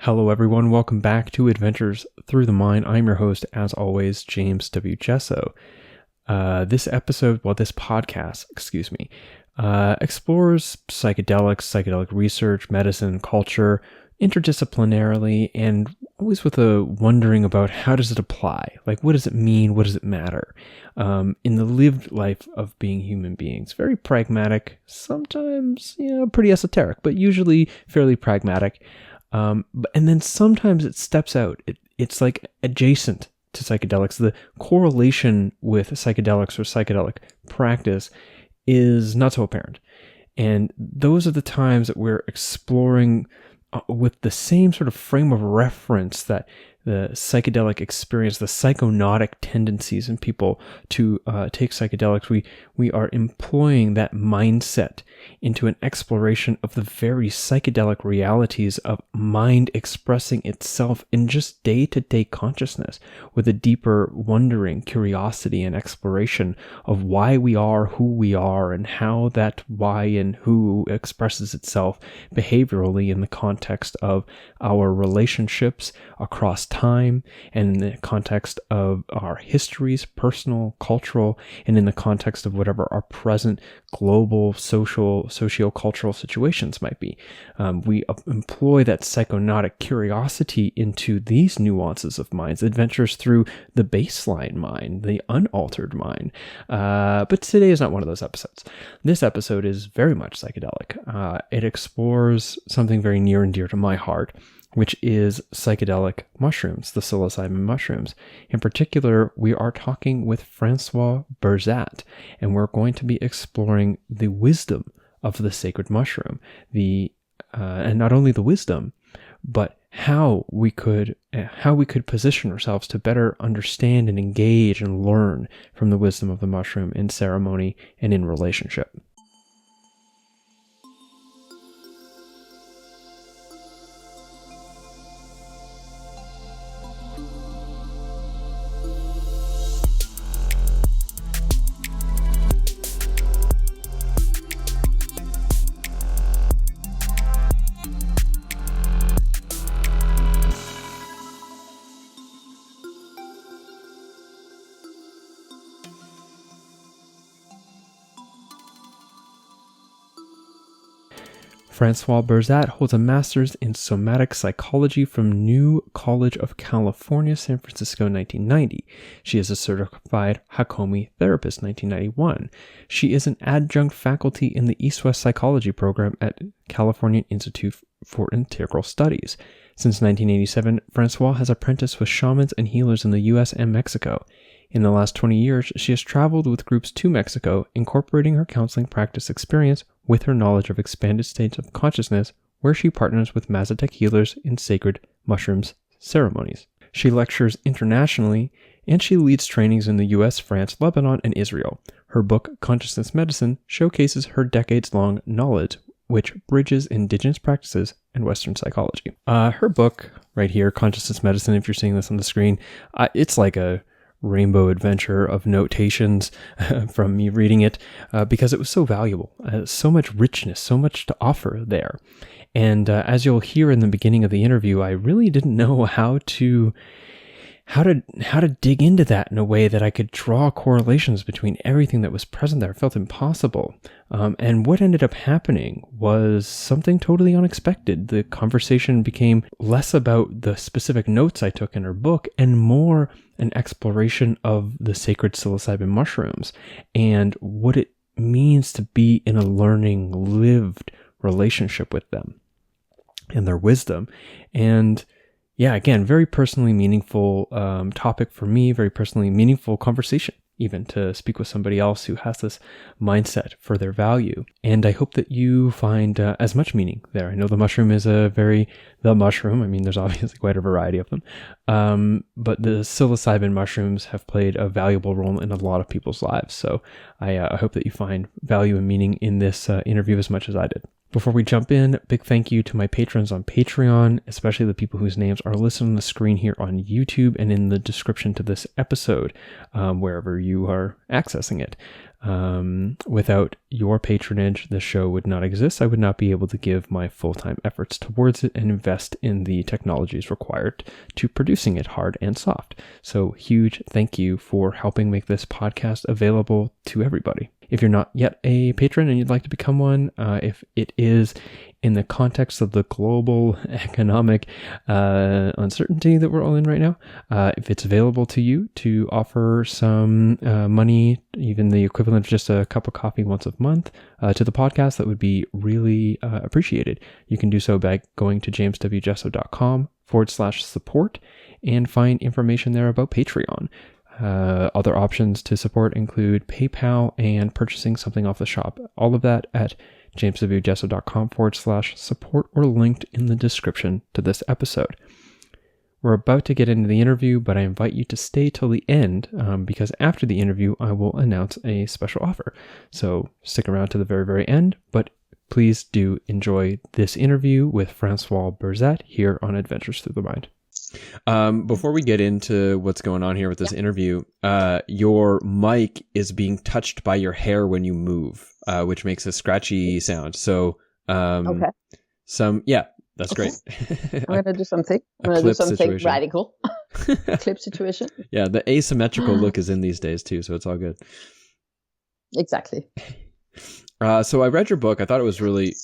Hello everyone, welcome back to Adventures Through the Mind. I'm your host, as always, James W. Jesso. This podcast, explores psychedelic research, medicine, culture, interdisciplinarily, and always with a wondering about how does it apply? Like, what does it mean? What does it matter? In the lived life of being human beings. Very pragmatic, sometimes, pretty esoteric, but usually fairly pragmatic. And then sometimes it steps out. It's like adjacent to psychedelics. The correlation with psychedelics or psychedelic practice is not so apparent. And those are the times that we're exploring with the same sort of frame of reference that the psychedelic experience, the psychonautic tendencies in people to take psychedelics, we are employing that mindset into an exploration of the very psychedelic realities of mind expressing itself in just day-to-day consciousness with a deeper wondering, curiosity, and exploration of why we are who we are and how that why and who expresses itself behaviorally in the context of our relationships across time and in the context of our histories, personal, cultural, and in the context of whatever our present global, socio-cultural situations might be. We employ that psychonautic curiosity into these nuances of minds, adventures through the baseline mind, the unaltered mind. But today is not one of those episodes. This episode is very much psychedelic. It explores something very near and dear to my heart, which is psychedelic mushrooms, the psilocybin mushrooms. In particular, we are talking with Francoise Bourzat, and we're going to be exploring the wisdom of the sacred mushroom, and not only the wisdom, but how we could position ourselves to better understand and engage and learn from the wisdom of the mushroom in ceremony and in relationship. Francoise Bourzat holds a master's in somatic psychology from New College of California, San Francisco, 1990. She is a certified Hakomi therapist, 1991. She is an adjunct faculty in the East-West Psychology program at California Institute for Integral Studies. Since 1987, Francoise has apprenticed with shamans and healers in the U.S. and Mexico. In the last 20 years, she has traveled with groups to Mexico, incorporating her counseling practice experience with her knowledge of expanded states of consciousness, where she partners with Mazatec healers in sacred mushrooms ceremonies. She lectures internationally, and she leads trainings in the US, France, Lebanon, and Israel. Her book, Consciousness Medicine, showcases her decades-long knowledge, which bridges indigenous practices and Western psychology. Her book, right here, Consciousness Medicine, if you're seeing this on the screen, it's like a rainbow adventure of notations from me reading it because it was so valuable. So much richness, so much to offer there. And as you'll hear in the beginning of the interview, I really didn't know how to dig into that in a way that I could draw correlations between everything that was present there. It felt impossible. And what ended up happening was something totally unexpected. The conversation became less about the specific notes I took in her book and more an exploration of the sacred psilocybin mushrooms and what it means to be in a learning, lived relationship with them and their wisdom. And yeah, again, very personally meaningful topic for me, very personally meaningful conversation, even to speak with somebody else who has this mindset for their value. And I hope that you find as much meaning there. I know the mushroom is the mushroom. I mean, there's obviously quite a variety of them. But the psilocybin mushrooms have played a valuable role in a lot of people's lives. So I hope that you find value and meaning in this interview as much as I did. Before we jump in, big thank you to my patrons on Patreon, especially the people whose names are listed on the screen here on YouTube and in the description to this episode, wherever you are accessing it. Without your patronage, the show would not exist. I would not be able to give my full-time efforts towards it and invest in the technologies required to producing it hard and soft. So huge thank you for helping make this podcast available to everybody. If you're not yet a patron and you'd like to become one, if it is in the context of the global economic uncertainty that we're all in right now, if it's available to you to offer some money, even the equivalent of just a cup of coffee once a month to the podcast, that would be really appreciated. You can do so by going to jameswjesso.com/support and find information there about Patreon. Other options to support include PayPal and purchasing something off the shop. All of that at jameswjesso.com/support or linked in the description to this episode. We're about to get into the interview, but I invite you to stay till the end because after the interview, I will announce a special offer. So stick around to the very, very end, but please do enjoy this interview with Francoise Bourzat here on Adventures Through the Mind. Before we get into what's going on here with this interview, your mic is being touched by your hair when you move, which makes a scratchy sound. So, okay. That's great. I'm going to do something. I'm going to do something radical. Clip situation. Yeah, the asymmetrical look is in these days too, so it's all good. Exactly. So I read your book. I thought it was great.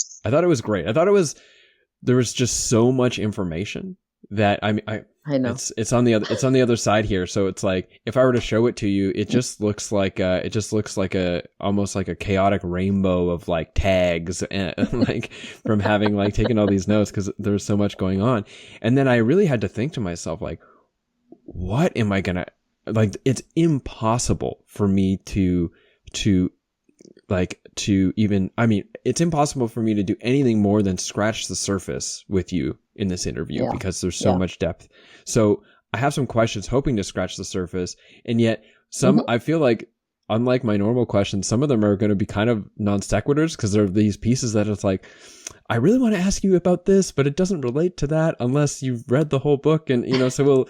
There was just so much information that I know it's on the other side here. So it's like, if I were to show it to you, it just looks like almost like a chaotic rainbow of like tags and like from having like taken all these notes because there's so much going on. And then I really had to think to myself, like, what am I gonna, like, it's impossible for me it's impossible for me to do anything more than scratch the surface with you in this interview because there's so much depth. So I have some questions hoping to scratch the surface. And yet I feel like, unlike my normal questions, some of them are going to be kind of non sequiturs because there are these pieces that it's like, I really want to ask you about this, but it doesn't relate to that unless you've read the whole book. And, so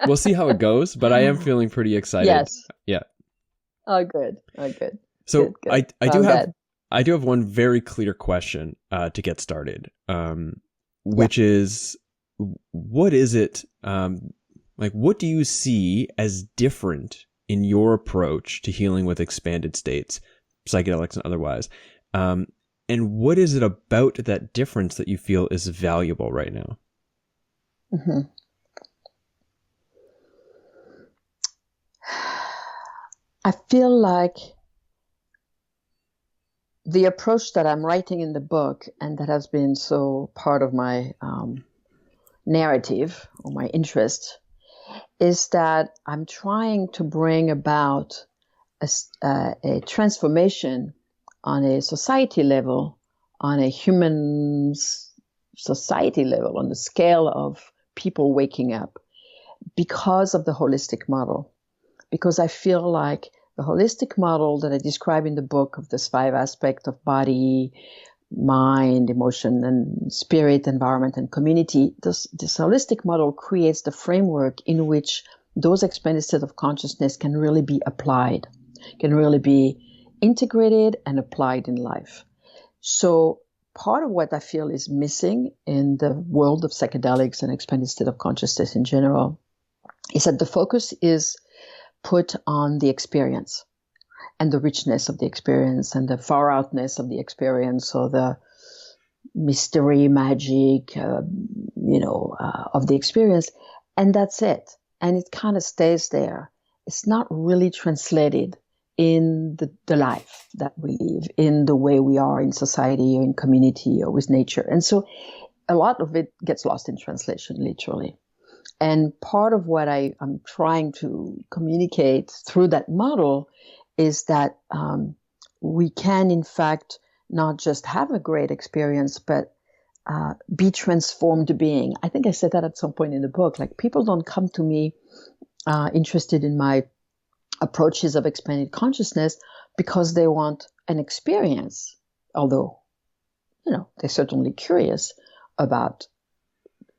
we'll see how it goes, but I am feeling pretty excited. Yes. Yeah. Oh, good. So good. I do have one very clear question to get started, which is, what is it, what do you see as different in your approach to healing with expanded states, psychedelics and otherwise? And what is it about that difference that you feel is valuable right now? Mm-hmm. I feel like the approach that I'm writing in the book, and that has been so part of my narrative or my interest, is that I'm trying to bring about a transformation on a society level, on a human society level, on the scale of people waking up because of the holistic model. Because I feel like the holistic model that I describe in the book of this 5 aspects of body, mind, emotion, and spirit, environment, and community, this holistic model creates the framework in which those expanded states of consciousness can really be applied, can really be integrated and applied in life. So part of what I feel is missing in the world of psychedelics and expanded state of consciousness in general is that the focus is put on the experience and the richness of the experience and the far outness of the experience, or the mystery, magic, of the experience. And that's it. And it kind of stays there. It's not really translated in the life that we live, in the way we are in society or in community or with nature. And so a lot of it gets lost in translation, literally. And part of what I'm trying to communicate through that model is that we can, in fact, not just have a great experience, but be transformed being. I think I said that at some point in the book. Like, people don't come to me interested in my approaches of expanded consciousness because they want an experience. Although, they're certainly curious about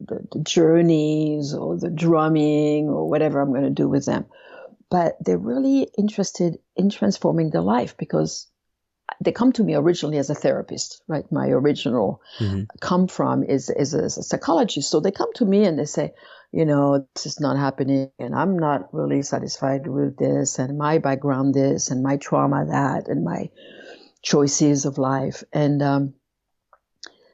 the journeys or the drumming or whatever I'm going to do with them. But they're really interested in transforming their life because they come to me originally as a therapist, right? My original come from is as a psychologist. So they come to me and they say, this is not happening and I'm not really satisfied with this and my background this and my trauma that and my choices of life. And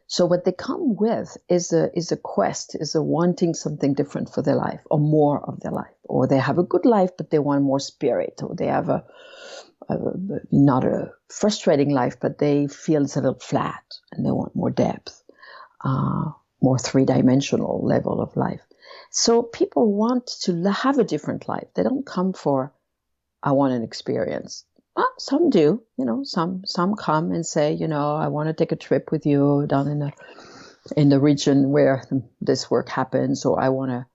so what they come with is a quest, is a wanting something different for their life or more of their life. Or they have a good life, but they want more spirit. Or they have not a frustrating life, but they feel it's a little flat and they want more depth, more three-dimensional level of life. So people want to have a different life. They don't come for, I want an experience. Well, some do, some come and say, I want to take a trip with you down in the region where this work happens, or I want to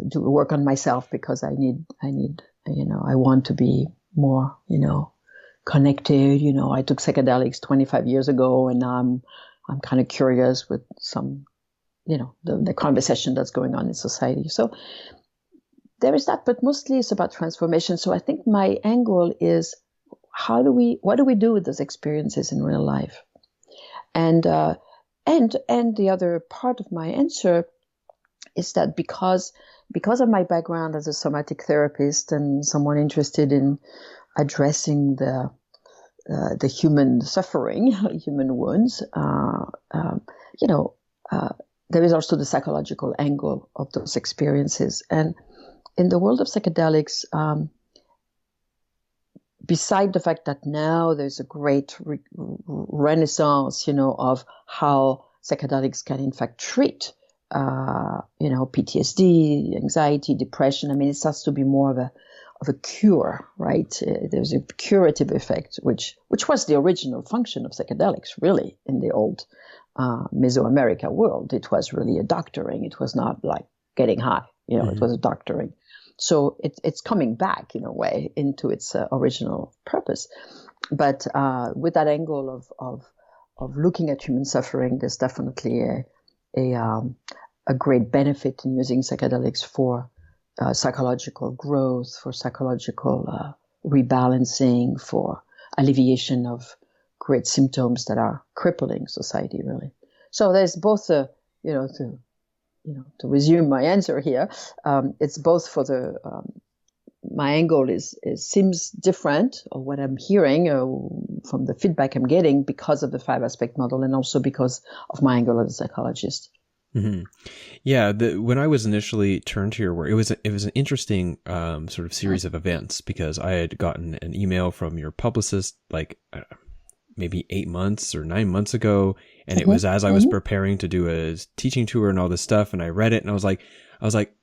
do work on myself because I want to be more, connected. I took psychedelics 25 years ago and I'm kind of curious with some, the conversation that's going on in society. So there is that, but mostly it's about transformation. So I think my angle is, what do we do with those experiences in real life? And the other part of my answer is that because of my background as a somatic therapist and someone interested in addressing the human suffering, human wounds, there is also the psychological angle of those experiences. And in the world of psychedelics, beside the fact that now there's a great renaissance, of how psychedelics can in fact treat, PTSD, anxiety, depression. I mean, it starts to be more of a cure, right? There's a curative effect, which was the original function of psychedelics, really, in the old Mesoamerica world. It was really a doctoring. It was not like getting high, it was a doctoring. So it's coming back in a way into its original purpose. But with that angle of looking at human suffering, there's definitely a great benefit in using psychedelics for psychological growth, for psychological rebalancing, for alleviation of great symptoms that are crippling society, really. So there's both to resume my answer here, it's both for my angle seems different, or what I'm hearing from the feedback I'm getting because of the 5-aspect model, and also because of my angle as a psychologist. Mm-hmm. Yeah, when I was initially turned to your work, it was an interesting sort of series of events, because I had gotten an email from your publicist maybe 8 months or 9 months ago. And it was as I was preparing to do a teaching tour and all this stuff. And I read it and I was like,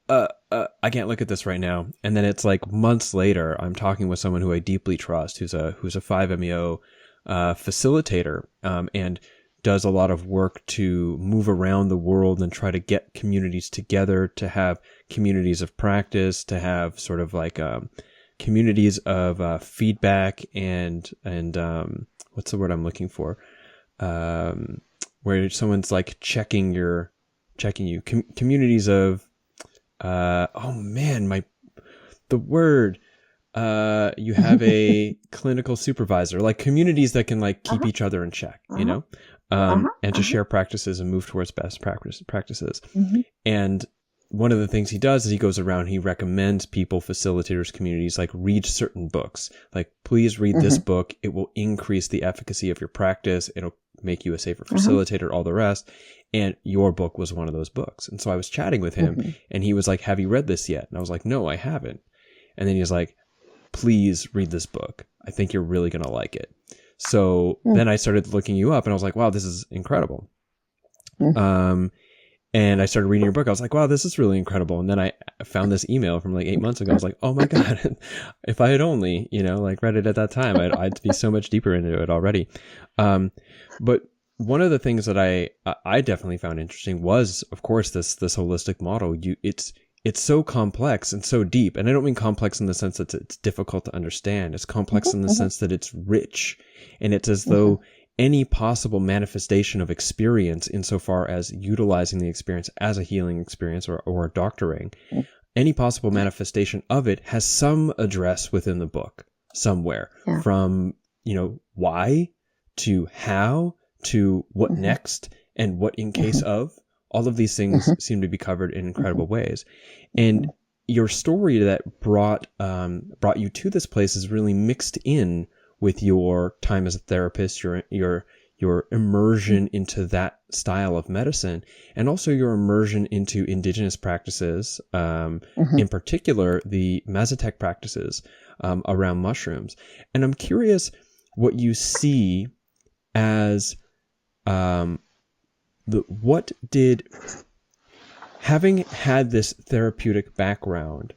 I can't look at this right now. And then it's like months later, I'm talking with someone who I deeply trust, who's a 5-MeO facilitator, and does a lot of work to move around the world and try to get communities together, to have communities of practice, to have sort of like communities of feedback and what's the word I'm looking for? Where someone's like checking you, communities of, you have a clinical supervisor, like communities that can like keep each other in check, and to share practices and move towards best practices. And one of the things he does is he goes around, he recommends people, facilitators, communities, like read certain books. Like, please read this book. It will increase the efficacy of your practice. It'll make you a safer facilitator, all the rest. And your book was one of those books. And so I was chatting with him and he was like, have you read this yet? And I was like, no, I haven't. And then he was like, please read this book. I think you're really going to like it. So then I started looking you up and I was like, wow, this is incredible. And I started reading your book. I was like, wow, this is really incredible. And then I found this email from like 8 months ago. I was like, oh my God, if I had only, read it at that time, I'd be so much deeper into it already. But one of the things that I definitely found interesting was, of course, this holistic model. It's so complex and so deep. And I don't mean complex in the sense that it's difficult to understand. It's complex in the sense that it's rich. And it's as though any possible manifestation of experience insofar as utilizing the experience as a healing experience or a doctoring, any possible manifestation of it has some address within the book somewhere, from, why to how to what next and what in case of. All of these things seem to be covered in incredible ways. And your story that brought you to this place is really mixed in with your time as a therapist, your immersion into that style of medicine, and also your immersion into indigenous practices, in particular the Mazatec practices around mushrooms. And I'm curious what you see as having had this therapeutic background,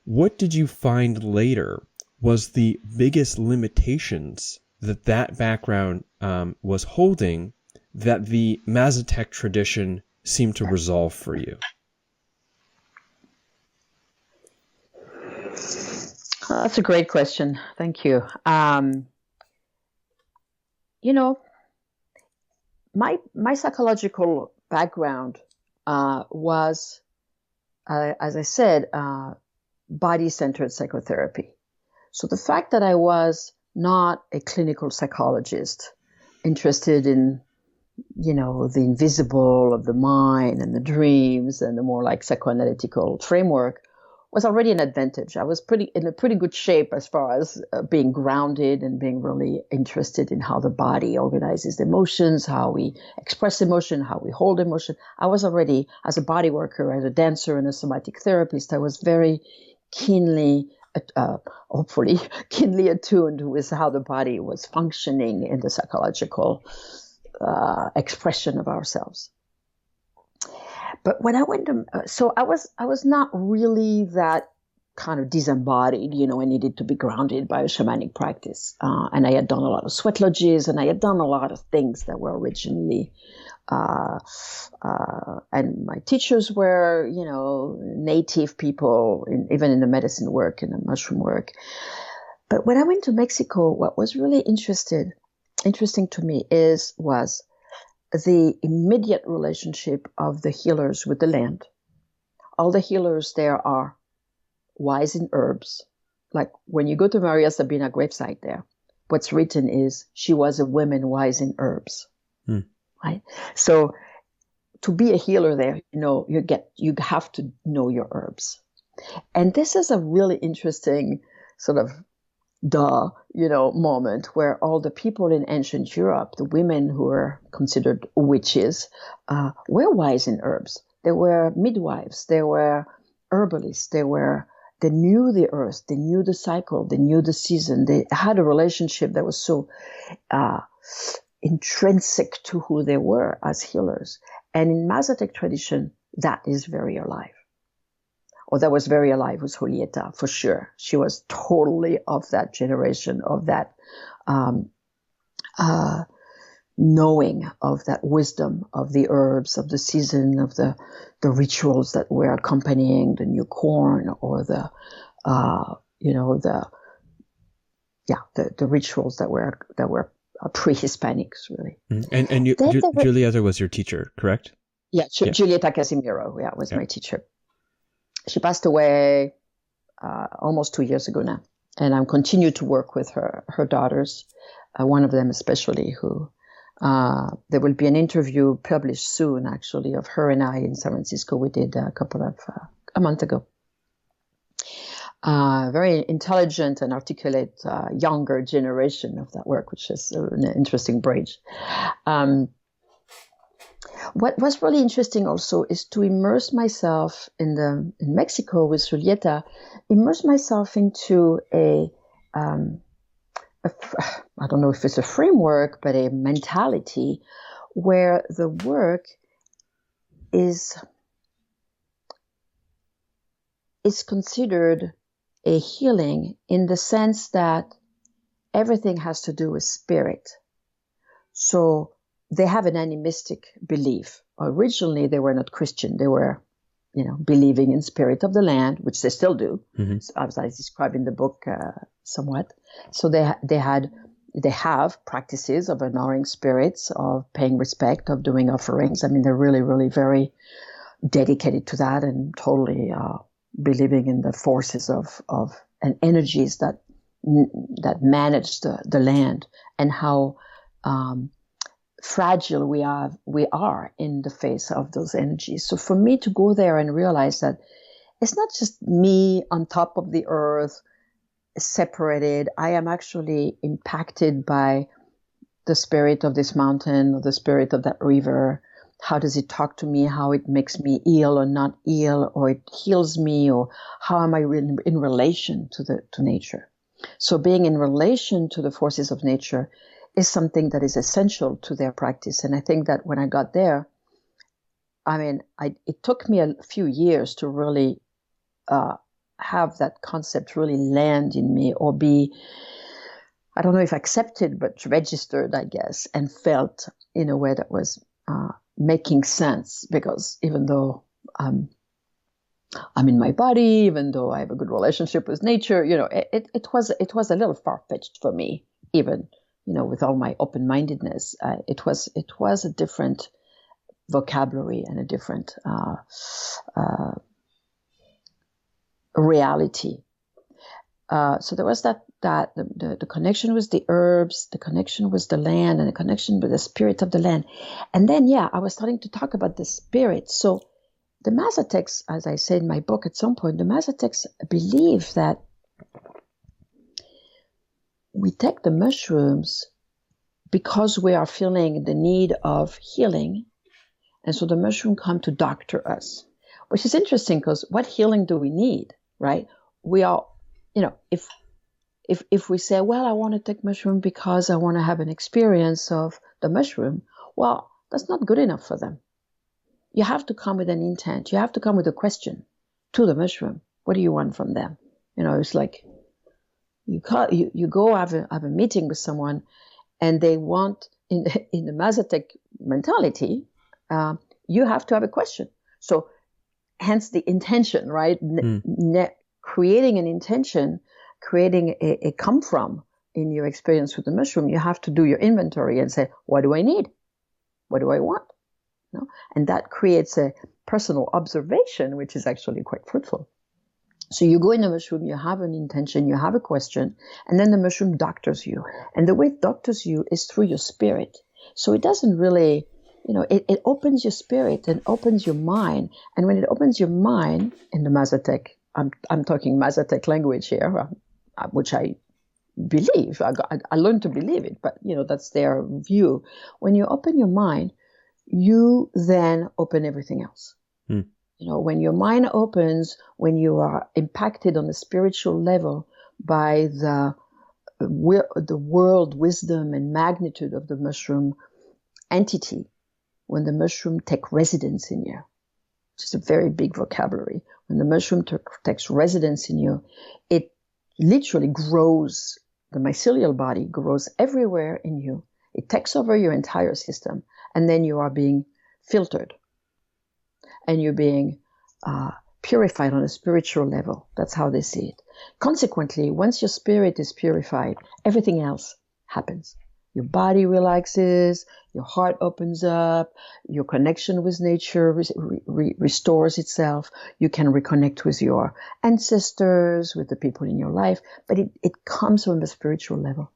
what did you find later was the biggest limitations that background was holding that the Mazatec tradition seemed to resolve for you? That's a great question. Thank you. My psychological background was, as I said, body-centered psychotherapy. So the fact that I was not a clinical psychologist interested in, the invisible of the mind and the dreams and the more like psychoanalytical framework was already an advantage. I was in a pretty good shape as far as being grounded and being really interested in how the body organizes the emotions, how we express emotion, how we hold emotion. I was already, as a body worker, as a dancer and a somatic therapist, I was very hopefully keenly attuned with how the body was functioning in the psychological expression of ourselves. But when I went to, so I was not really that kind of disembodied, I needed to be grounded by a shamanic practice. And I had done a lot of sweat lodges, and I had done a lot of things that were originally, and my teachers were, native people, even in the medicine work and the mushroom work. But when I went to Mexico, what was really interesting to me was the immediate relationship of the healers with the land. All the healers there are wise in herbs. Like when you go to Maria Sabina gravesite there, what's written is she was a woman wise in herbs. Right? So to be a healer there, you have to know your herbs. And this is a really interesting sort of moment where all the people in ancient Europe, the women who were considered witches, were wise in herbs. They were midwives. They were herbalists. They knew the earth. They knew the cycle. They knew the season. They had a relationship that was so intrinsic to who they were as healers. And in Mazatec tradition, that is very alive. Or that was very alive with Julieta, for sure. She was totally of that generation, of that knowing, of that wisdom, of the herbs, of the season, of the rituals that were accompanying the new corn, or the rituals that were pre-Hispanics, really. And Julieta was your teacher, correct? Yeah, Julieta Casimiro, was my teacher. She passed away almost 2 years ago now, and I continue to work with her daughters, one of them especially, who there will be an interview published soon, actually, of her and I in San Francisco. We did a month ago. Very intelligent and articulate younger generation of that work, which is an interesting bridge. What was really interesting also is to immerse myself in Mexico with Julieta, immerse myself into I don't know if it's a framework, but a mentality where the work is considered a healing in the sense that everything has to do with spirit. So they have an animistic belief. Originally, they were not Christian. They were, believing in spirit of the land, which they still do, as I describe in the book somewhat. So they had they have practices of honoring spirits, of paying respect, of doing offerings. I mean, they're really, really very dedicated to that and totally believing in the forces of and energies that manage the land, and how fragile we are in the face of those energies. So for me to go there and realize that it's not just me on top of the earth, separated. I am actually impacted by the spirit of this mountain or the spirit of that river. How does it talk to me? How it makes me ill or not ill, or it heals me, or how am I in relation to nature? So being in relation to the forces of nature is something that is essential to their practice. And I think that when I got there, I mean, it took me a few years to really have that concept really land in me, or be, I don't know if accepted, but registered, I guess, and felt in a way that was making sense. Because even though I'm in my body, even though I have a good relationship with nature, it was a little far-fetched for me, even, with all my open-mindedness. It was a different vocabulary and a different reality. So there was that the connection with the herbs, the connection with the land, and the connection with the spirit of the land. And then, I was starting to talk about the spirit. So the Mazateks, as I said in my book at some point, the Mazateks believe that we take the mushrooms because we are feeling the need of healing. And so the mushroom come to doctor us, which is interesting, because what healing do we need, right? We are, if we say, well, I want to take mushroom because I want to have an experience of the mushroom, well, that's not good enough for them. You have to come with an intent. You have to come with a question to the mushroom. What do you want from them? It's like you go have a meeting with someone, and they want, in the Mazatec mentality, you have to have a question. So hence the intention, right? Creating an intention, creating a come from in your experience with the mushroom. You have to do your inventory and say, what do I need? What do I want? And that creates a personal observation, which is actually quite fruitful. So you go in the mushroom, you have an intention, you have a question, and then the mushroom doctors you. And the way it doctors you is through your spirit. So it doesn't really, it opens your spirit and opens your mind. And when it opens your mind in the Mazatec, I'm talking Mazatec language here, which I believe. I learned to believe it, but that's their view. When you open your mind, you then open everything else. When your mind opens, when you are impacted on the spiritual level by the world wisdom and magnitude of the mushroom entity, when the mushroom takes residence in you, which is a very big vocabulary. When the mushroom takes residence in you, it literally grows. The mycelial body grows everywhere in you. It takes over your entire system, and then you are being filtered, and you're being purified on a spiritual level. That's how they see it. Consequently, once your spirit is purified, everything else happens. Your body relaxes, your heart opens up, your connection with nature restores itself. You can reconnect with your ancestors, with the people in your life, but it comes from the spiritual level.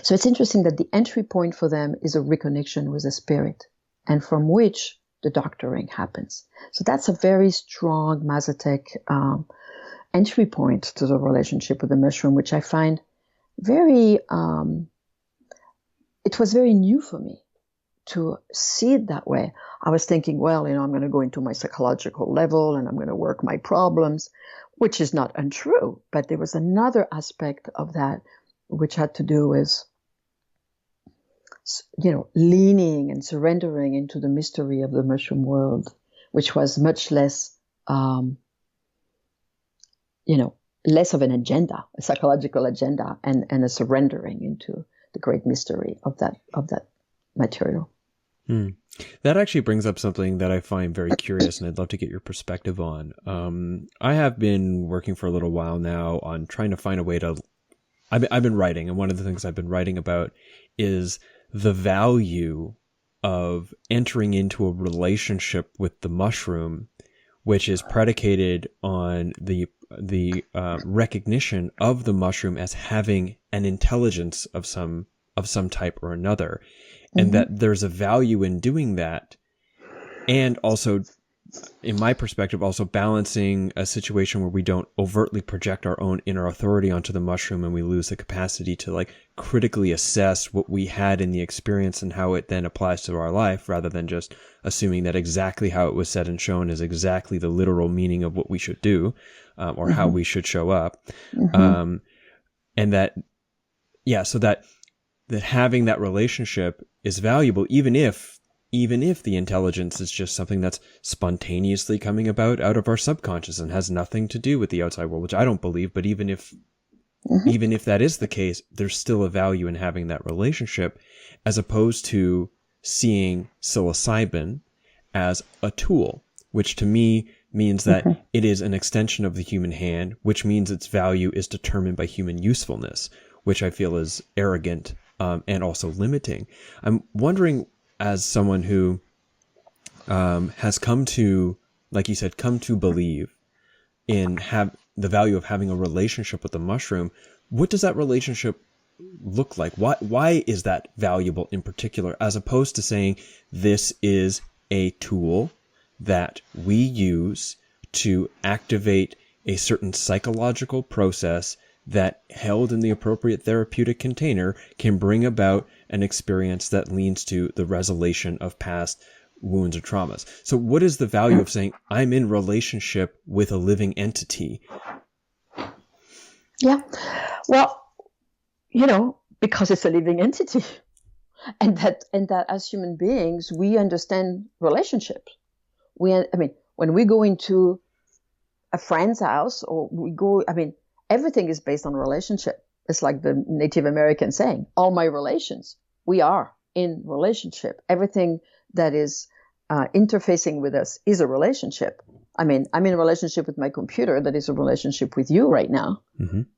So it's interesting that the entry point for them is a reconnection with the spirit, and from which the doctoring happens. So that's a very strong Mazatec entry point to the relationship with the mushroom, which I find very, it was very new for me to see it that way. I was thinking, well, I'm going to go into my psychological level and I'm going to work my problems, which is not untrue. But there was another aspect of that which had to do with, leaning and surrendering into the mystery of the mushroom world, which was much less, less of an agenda, a psychological agenda, and a surrendering into the great mystery of that material. That actually brings up something that I find very curious, and I'd love to get your perspective on. I have been working for a little while now on trying to find a way to I've been writing, and one of the things I've been writing about is the value of entering into a relationship with the mushroom, which is predicated on the recognition of the mushroom as having an intelligence of some type or another, and that there's a value in doing that, and also, in my perspective, also balancing a situation where we don't overtly project our own inner authority onto the mushroom and we lose the capacity to like critically assess what we had in the experience and how it then applies to our life, rather than just assuming that exactly how it was said and shown is exactly the literal meaning of what we should do, or how we should show up. And that, so that having that relationship is valuable, even if the intelligence is just something that's spontaneously coming out of our subconscious and has nothing to do with the outside world, which I don't believe. But even if that is the case, there's still a value in having that relationship, as opposed to seeing psilocybin as a tool, which to me means that it is an extension of the human hand, which means its value is determined by human usefulness, which I feel is arrogant, and also limiting. I'm wondering, as someone who has come to, like you said, come to believe in the value of having a relationship with the mushroom, what does that relationship look like? Why is that valuable in particular, as opposed to saying this is a tool that we use to activate a certain psychological process that, held in the appropriate therapeutic container, can bring about an experience that leads to the resolution of past wounds or traumas. So what is the value of saying I'm in relationship with a living entity? Yeah. Well, because it's a living entity, and that as human beings, we understand relationships. When we go into a friend's house, or everything is based on relationship. It's like the Native American saying, all my relations, we are in relationship. Everything that is interfacing with us is a relationship. I'm in a relationship with my computer that is a relationship with you right now.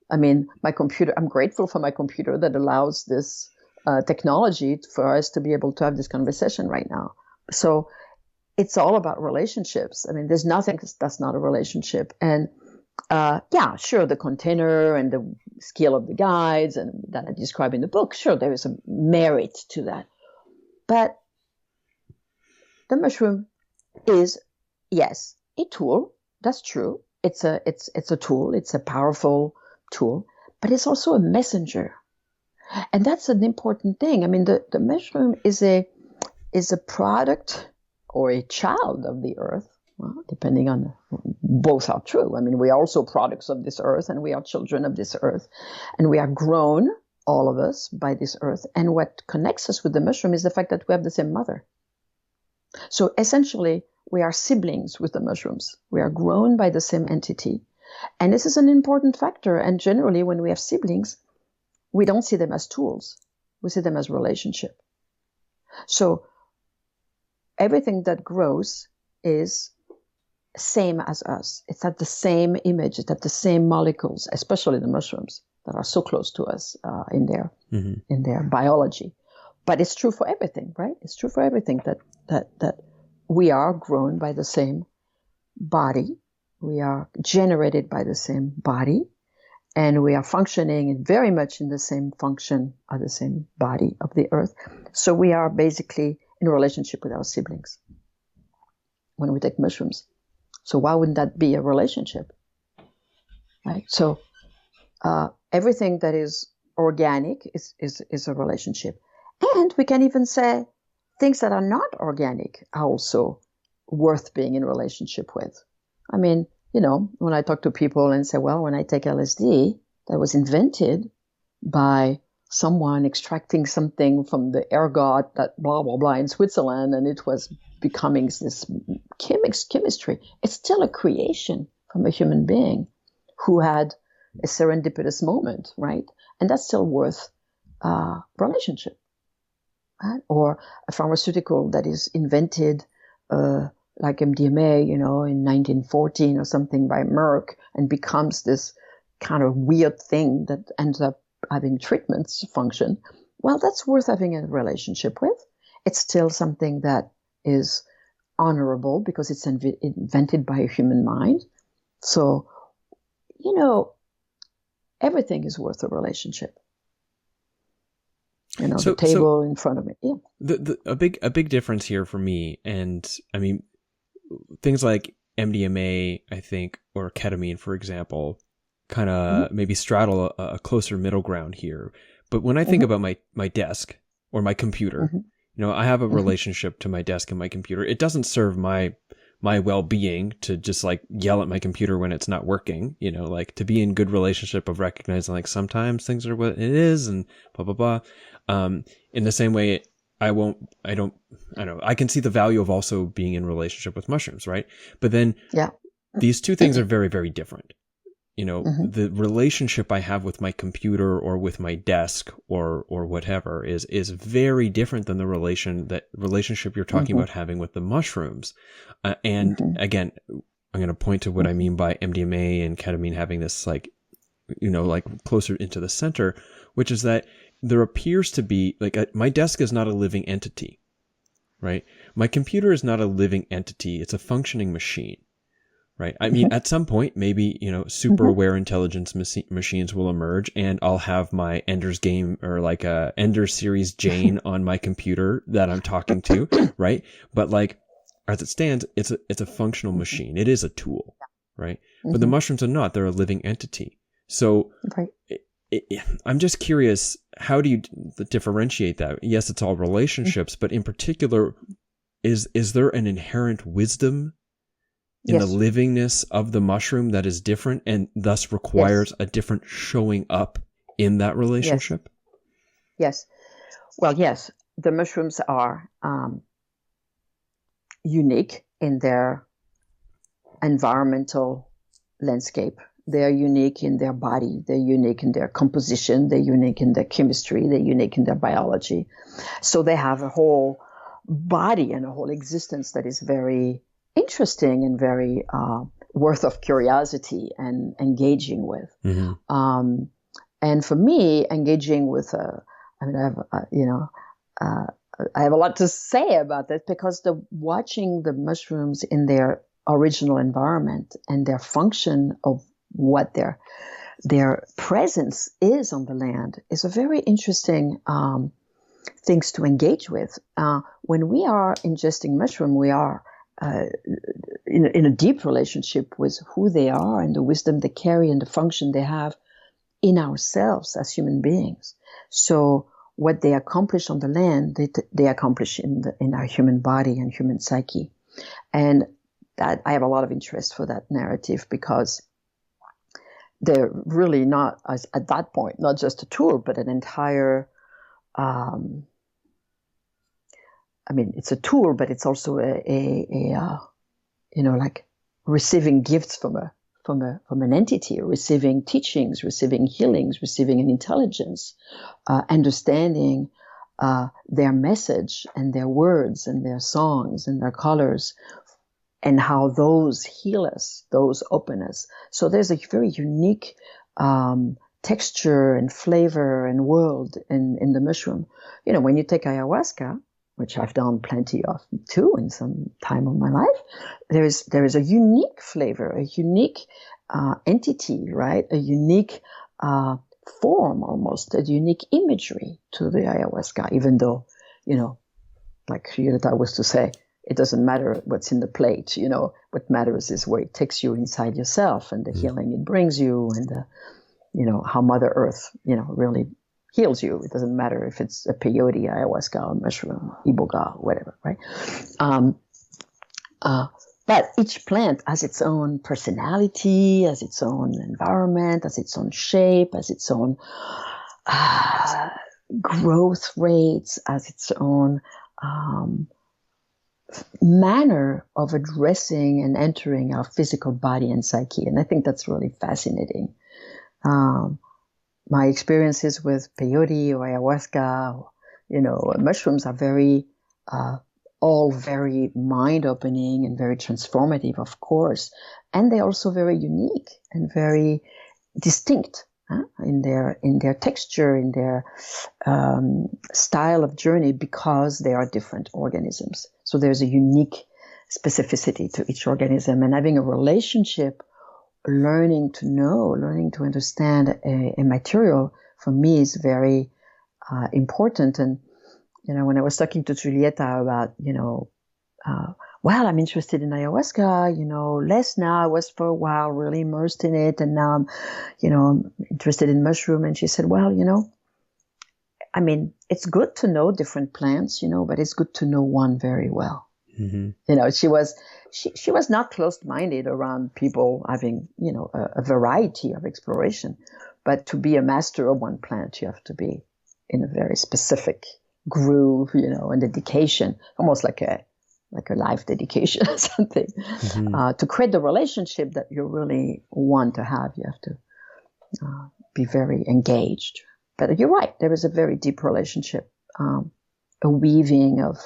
My computer, I'm grateful for my computer that allows this technology for us to be able to have this conversation right now. So it's all about relationships. There's nothing that's not a relationship. And sure, the container and the scale of the guides and that I describe in the book, sure, there is a merit to that. But the mushroom is, yes, a tool. That's true. It's a tool. It's a powerful tool, but it's also a messenger. And that's an important thing. The mushroom is a product or a child of the earth. Well, depending on, both are true. We are also products of this earth, and we are children of this earth, and we are grown, all of us, by this earth. And what connects us with the mushroom is the fact that we have the same mother. So essentially, we are siblings with the mushrooms. We are grown by the same entity. And this is an important factor. And generally, when we have siblings, we don't see them as tools. We see them as relationship. So everything that grows is same as us. It's at the same image. It's at the same molecules, especially the mushrooms that are so close to us in their biology. But it's true for everything, right? It's true for everything that we are grown by the same body. We are generated by the same body, and we are functioning very much in the same function of the same body of the earth. So we are basically in a relationship with our siblings when we take mushrooms. So why wouldn't that be a relationship? Right? So everything that is organic is a relationship. And we can even say things that are not organic are also worth being in relationship with. When I talk to people and say, well, when I take LSD, that was invented by someone extracting something from the ergot that blah, blah, blah in Switzerland, and it was becoming this chemistry. It's still a creation from a human being who had a serendipitous moment, right? And that's still worth relationship. Right? Or a pharmaceutical that is invented like MDMA, in 1914 or something by Merck, and becomes this kind of weird thing that ends up having treatments function, well, that's worth having a relationship with. It's still something that is honorable because it's invented by a human mind. So, everything is worth a relationship. The table in front of me. Yeah. A big difference here for me, and I mean, things like MDMA, I think, or ketamine, for example, kind of maybe straddle a closer middle ground here. But when I think about my desk or my computer, I have a relationship to my desk and my computer. It doesn't serve my well-being to just like yell at my computer when it's not working, like to be in good relationship of recognizing like sometimes things are what it is and blah, blah, blah. In the same way, I can see the value of also being in relationship with mushrooms, right? But then these two things are very, very different. The relationship I have with my computer or with my desk or whatever is very different than the relationship you're talking about having with the mushrooms. And again, I'm going to point to what I mean by MDMA and ketamine having this like closer into the center, which is that there appears to be my desk is not a living entity, right? My computer is not a living entity. It's a functioning machine. Right. I mean, at some point, maybe, super aware intelligence machines will emerge and I'll have my Ender's Game or like a Ender series Jane on my computer that I'm talking to. Right. But like, as it stands, it's a functional machine. It is a tool. Right. But the mushrooms are not. They're a living entity. So I'm just curious, how do you differentiate that? Yes, it's all relationships, but in particular, is there an inherent wisdom in the livingness of the mushroom that is different and thus requires a different showing up in that relationship? Yes. Well, yes, the mushrooms are unique in their environmental landscape. They're unique in their body. They're unique in their composition. They're unique in their chemistry. They're unique in their biology. So they have a whole body and a whole existence that is very interesting and very worth of curiosity and engaging with. And for me, engaging with, I have a lot to say about that because watching the mushrooms in their original environment and their function of what their presence is on the land is a very interesting things to engage with. When we are ingesting mushroom, we are in a deep relationship with who they are and the wisdom they carry and the function they have in ourselves as human beings. So what they accomplish on the land, they accomplish in our human body and human psyche. And that I have a lot of interest for that narrative because they're really not, at that point, not just a tool, but an entire it's a tool, but it's also like receiving gifts from an entity, receiving teachings, receiving healings, receiving an intelligence, understanding their message and their words and their songs and their colors, and how those heal us, those open us. So there's a very unique texture and flavor and world in the mushroom. When you take ayahuasca, which I've done plenty of too in some time of my life, there is a unique flavor, a unique entity, right? A unique form, almost a unique imagery to the ayahuasca, even though, like Violeta was to say, it doesn't matter what's in the plate, what matters is where it takes you inside yourself and the healing it brings you and how Mother Earth, really heals you. It doesn't matter if it's a peyote, ayahuasca, or mushroom, iboga, whatever, right? But each plant has its own personality, has its own environment, has its own shape, has its own growth rates, has its own manner of addressing and entering our physical body and psyche. And I think that's really fascinating. My experiences with peyote or ayahuasca, mushrooms are very, all very mind-opening and very transformative, of course. And they're also very unique and very distinct in their texture, in their style of journey, because they are different organisms. So there's a unique specificity to each organism, and having a relationship, learning to know, learning to understand a material, for me is very important. And when I was talking to Julieta about well, I'm interested in ayahuasca, less now. I was for a while really immersed in it. And now I'm interested in mushroom. And she said, well, I mean, it's good to know different plants, but it's good to know one very well. Mm-hmm. She was not closed-minded around people having, a variety of exploration. But to be a master of one plant, you have to be in a very specific groove, and dedication, almost like a life dedication or something. Mm-hmm. To create the relationship that you really want to have, you have to be very engaged. But you're right, there is a very deep relationship, a weaving of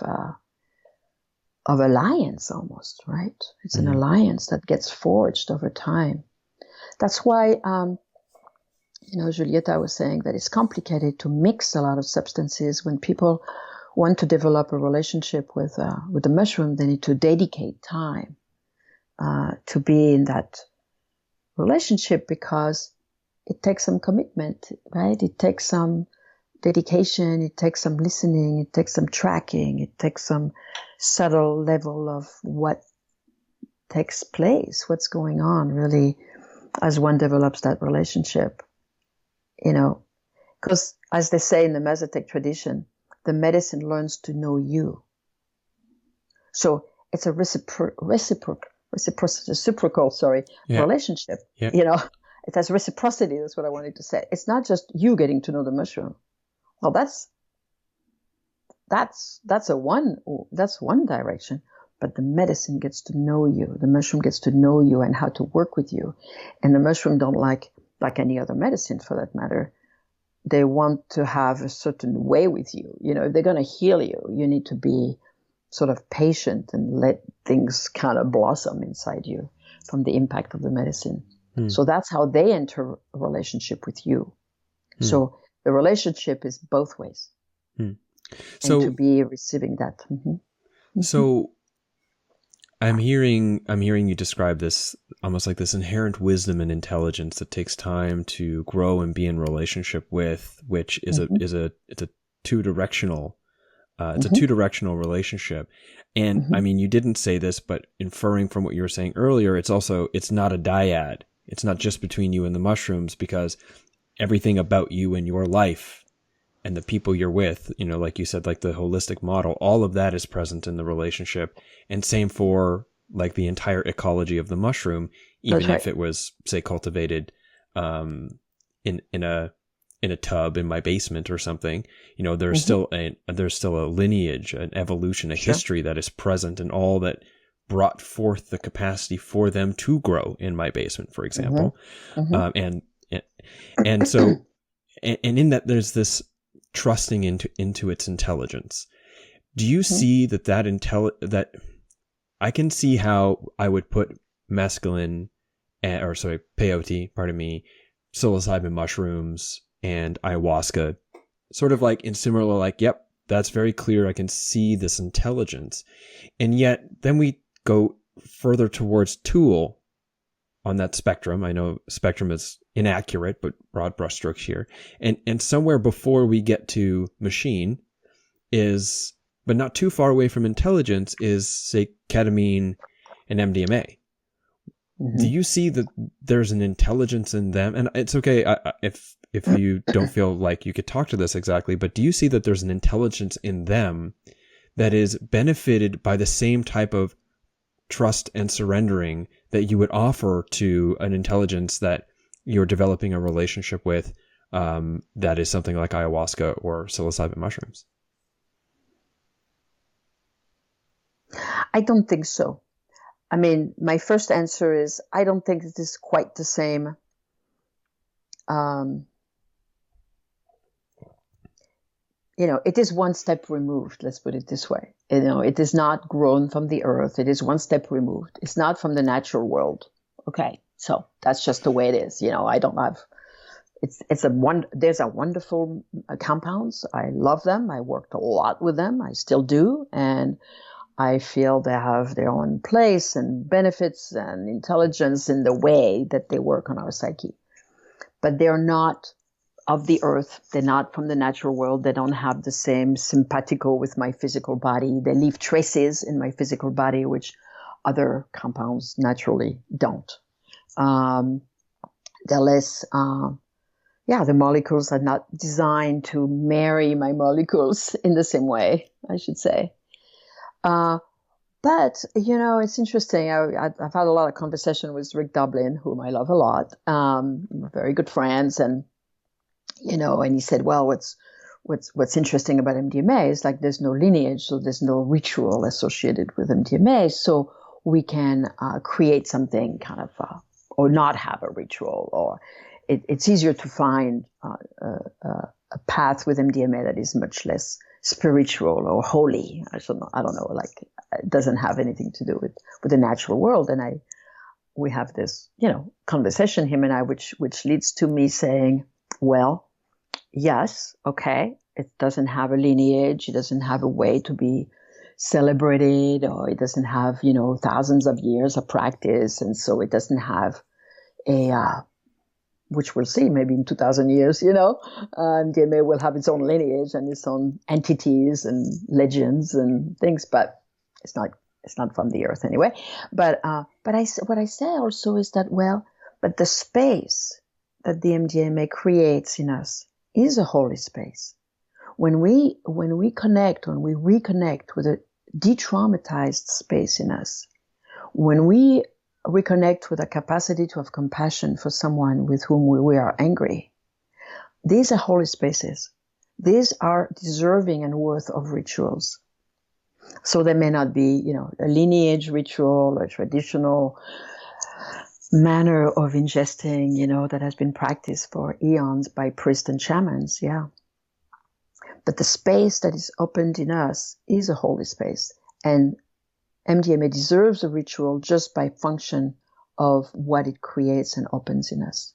alliance almost, right? It's an alliance that gets forged over time. That's why, Julieta was saying that it's complicated to mix a lot of substances. When people want to develop a relationship with the mushroom, they need to dedicate time to be in that relationship, because it takes some commitment, right? It takes some dedication, it takes some listening, it takes some tracking, it takes some subtle level of what takes place, what's going on really as one develops that relationship, because as they say in the Mazatec tradition, the medicine learns to know you. So it's a reciprocal relationship. Yeah. It has reciprocity. That's what I wanted to say. It's not just you getting to know the mushroom. Well, that's one direction. But the medicine gets to know you. The mushroom gets to know you and how to work with you. And the mushroom don't like any other medicine for that matter. They want to have a certain way with you. If they're going to heal you, you need to be sort of patient and let things kind of blossom inside you from the impact of the medicine. So that's how they enter a relationship with you. So the relationship is both ways. So, and to be receiving that. Mm-hmm. So I'm hearing you describe this almost like this inherent wisdom and intelligence that takes time to grow and be in relationship with, which is it's a two-directional a two-directional relationship. And I mean, you didn't say this, but inferring from what you were saying earlier, it's not a dyad. It's not just between you and the mushrooms, because everything about you and your life and the people you're with, like you said, like the holistic model, all of that is present in the relationship. And same for like the entire ecology of the mushroom, even if it was, say, cultivated in a tub in my basement or something. There's still a lineage, an evolution, a history that is present, and all that brought forth the capacity for them to grow in my basement, for example. And so in that there's this trusting into its intelligence. Do you see that I can see how I would put peyote, psilocybin mushrooms and ayahuasca sort of like in similar, like, yep, that's very clear. I can see this intelligence. And yet then we go further towards tool on that spectrum. I know spectrum is inaccurate, but broad brushstrokes here. And somewhere before we get to machine is, but not too far away from intelligence, is, say, ketamine and MDMA. Do you see that there's an intelligence in them? And it's okay if you don't feel like you could talk to this exactly, but do you see that there's an intelligence in them that is benefited by the same type of trust and surrendering that you would offer to an intelligence that you're developing a relationship with, that is something like ayahuasca or psilocybin mushrooms? I don't think so. I mean, my first answer is I don't think it is quite the same. It is one step removed. Let's put it this way. It is not grown from the earth. It is one step removed. It's not from the natural world. Okay. So that's just the way it is. I don't have There's a wonderful compounds. I love them. I worked a lot with them. I still do, and I feel they have their own place and benefits and intelligence in the way that they work on our psyche. But they're not of the earth. They're not from the natural world. They don't have the same simpatico with my physical body. They leave traces in my physical body, which other compounds naturally don't. They're less, the molecules are not designed to marry my molecules in the same way, I should say. But, it's interesting. I've had a lot of conversation with Rick Dublin, whom I love a lot. We're very good friends. And, and he said, well, what's interesting about MDMA is like there's no lineage, so there's no ritual associated with MDMA. So we can create something kind of, or not have a ritual, or it's easier to find a path with MDMA that is much less spiritual or holy. I don't know, like it doesn't have anything to do with the natural world. And we have this, conversation, him and I, which leads to me saying, well, yes, okay, it doesn't have a lineage. It doesn't have a way to be celebrated, or it doesn't have, thousands of years of practice. And so it doesn't have which we'll see maybe in 2,000 years, MDMA will have its own lineage and its own entities and legends and things, but it's not from the earth anyway. But what I say also is that, but the space that the MDMA creates in us is a holy space. When we reconnect with a de-traumatized space in us, when we reconnect with a capacity to have compassion for someone with whom we are angry, these are holy spaces. These are deserving and worth of rituals. So there may not be, a lineage ritual, a traditional manner of ingesting, that has been practiced for eons by priests and shamans, yeah. But the space that is opened in us is a holy space. And MDMA deserves a ritual just by function of what it creates and opens in us.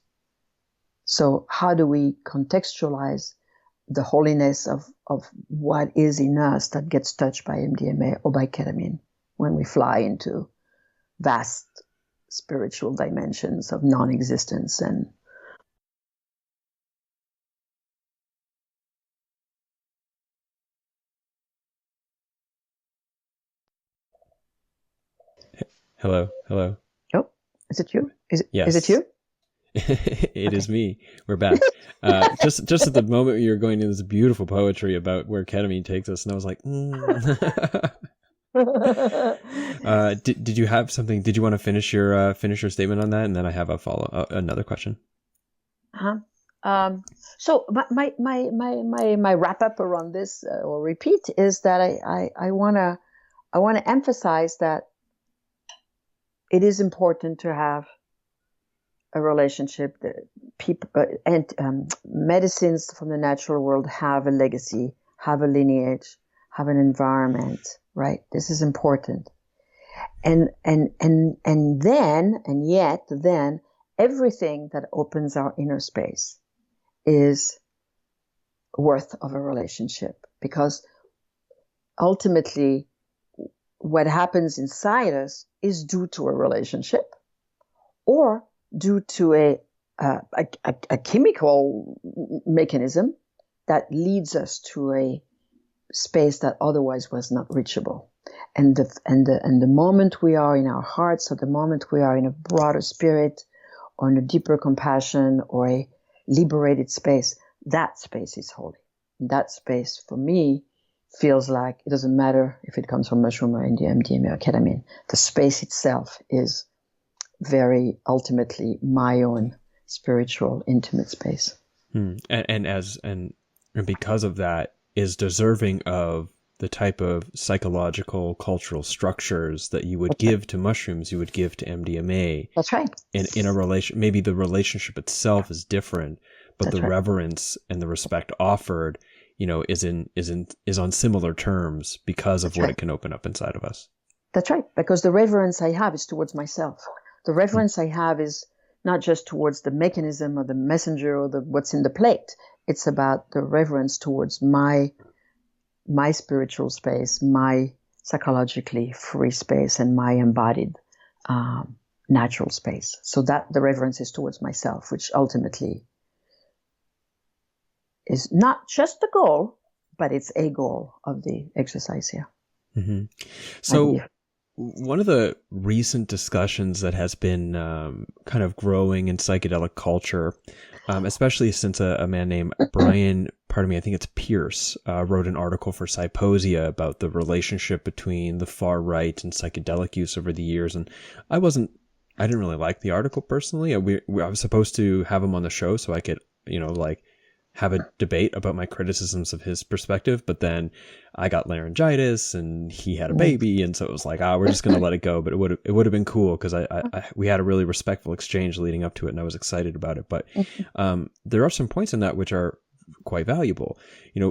So how do we contextualize the holiness of what is in us that gets touched by MDMA or by ketamine when we fly into vast spiritual dimensions of non-existence and Hello. Oh, is it you? Yes. Is it you? It is me. We're back. Just at the moment you were going into this beautiful poetry about where ketamine takes us, and I was like, did you have something? Did you want to finish your statement on that, and then I have another question. So my wrap up around this or repeat is that I want to emphasize that it is important to have a relationship that people and medicines from the natural world have a legacy, have a lineage, have an environment, right? This is important. And then everything that opens our inner space is worth of a relationship, because ultimately what happens inside us is due to a relationship or due to a chemical mechanism that leads us to a space that otherwise was not reachable. And the moment we are in our hearts, or the moment we are in a broader spirit, or in a deeper compassion, or a liberated space, that space is holy. And that space, for me, feels like it doesn't matter if it comes from mushroom or MDMA or ketamine. The space itself is very ultimately my own spiritual, intimate space. And because of that, is deserving of the type of psychological, cultural structures that you would give to mushrooms, you would give to MDMA. That's right. In a relation, maybe the relationship itself is different, but the reverence and the respect offered, is on similar terms because of what it can open up inside of us. That's right. Because the reverence I have is towards myself. The reverence I have is not just towards the mechanism or the messenger or what's in the plate. It's about the reverence towards my spiritual space, my psychologically free space, and my embodied natural space. So that the reverence is towards myself, which ultimately is not just the goal, but it's a goal of the exercise here. Mm-hmm. So one of the recent discussions that has been kind of growing in psychedelic culture, especially since a man named Brian, I think it's Pierce, wrote an article for Psyposia about the relationship between the far right and psychedelic use over the years. And I didn't really like the article personally. I was supposed to have him on the show so I could, have a debate about my criticisms of his perspective, but then I got laryngitis and he had a baby, and so it was like, we're just going to let it go. But it would have been cool because we had a really respectful exchange leading up to it, and I was excited about it. But there are some points in that which are quite valuable.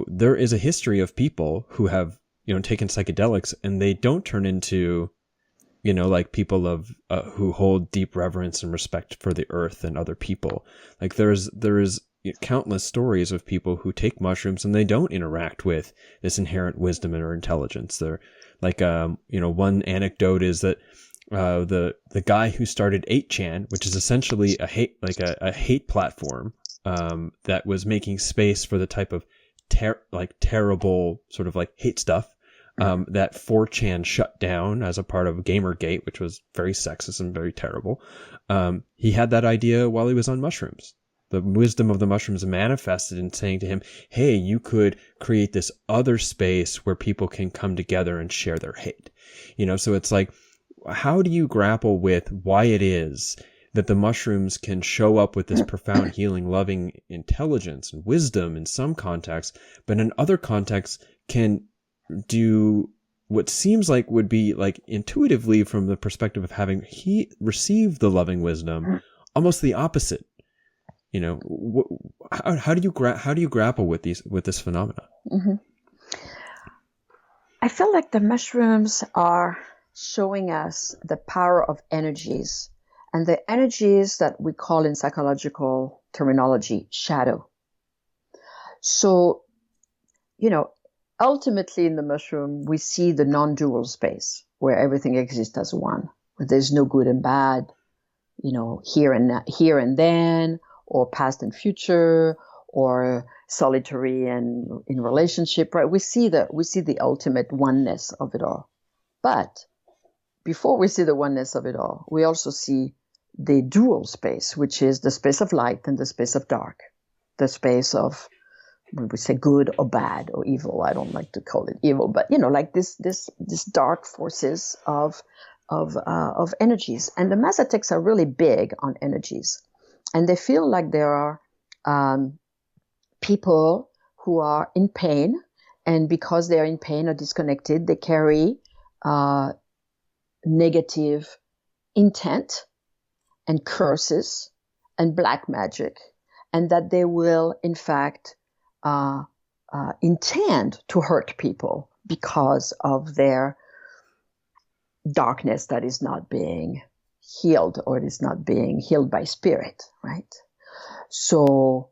There is a history of people who have taken psychedelics, and they don't turn into like people who hold deep reverence and respect for the earth and other people. Like there is countless stories of people who take mushrooms and they don't interact with this inherent wisdom or intelligence. They're like, one anecdote is that the guy who started 8chan, which is essentially a hate platform, that was making space for the type of terrible sort of like hate stuff, that 4chan shut down as a part of Gamergate, which was very sexist and very terrible. He had that idea while he was on mushrooms. The wisdom of the mushrooms manifested in saying to him, hey, you could create this other space where people can come together and share their hate. So it's like, how do you grapple with why it is that the mushrooms can show up with this profound healing, loving intelligence and wisdom in some contexts, but in other contexts can do what seems like would be like intuitively from the perspective of having he received the loving wisdom, almost the opposite. How do you grapple with this phenomena? Mm-hmm. I feel like the mushrooms are showing us the power of energies, and the energies that we call in psychological terminology shadow. So, ultimately in the mushroom, we see the non-dual space where everything exists as one, where there's no good and bad, here and then, or past and future, or solitary and in relationship, right? We see the ultimate oneness of it all. But before we see the oneness of it all, we also see the dual space, which is the space of light and the space of dark, the space of, when we say good or bad or evil, I don't like to call it evil, but like this dark forces of energies. And the Mazateks are really big on energies. And they feel like there are people who are in pain, and because they are in pain or disconnected, they carry negative intent and curses and black magic, and that they will, in fact, intend to hurt people because of their darkness that is not being healed, or it is not being healed by spirit, right? So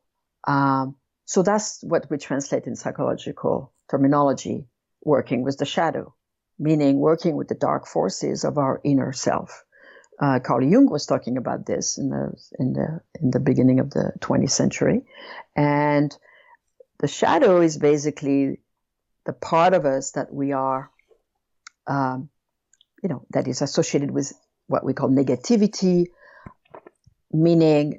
that's what we translate in psychological terminology, working with the shadow, meaning working with the dark forces of our inner self. Carl Jung was talking about this in the beginning of the 20th century, and the shadow is basically the part of us that we are, that is associated with what we call negativity, meaning,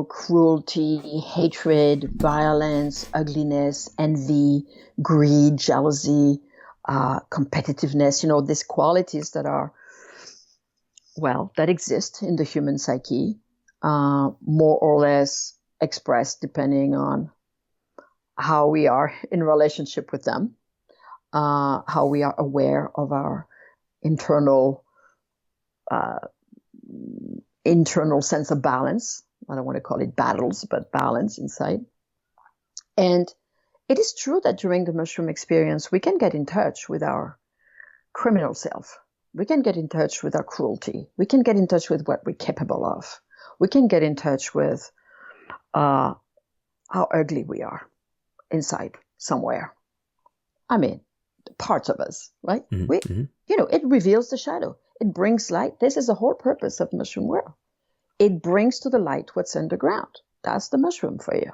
cruelty, hatred, violence, ugliness, envy, greed, jealousy, competitiveness, these qualities that are, that exist in the human psyche, more or less expressed depending on how we are in relationship with them, how we are aware of our internal sense of balance. I don't want to call it battles, but balance inside. And it is true that during the mushroom experience, we can get in touch with our criminal self. We can get in touch with our cruelty. We can get in touch with what we're capable of, We can get in touch with how ugly we are inside somewhere. I mean, parts of us, right? It reveals the shadow. It brings light. This is the whole purpose of mushroom world. It brings to the light what's underground. That's the mushroom for you.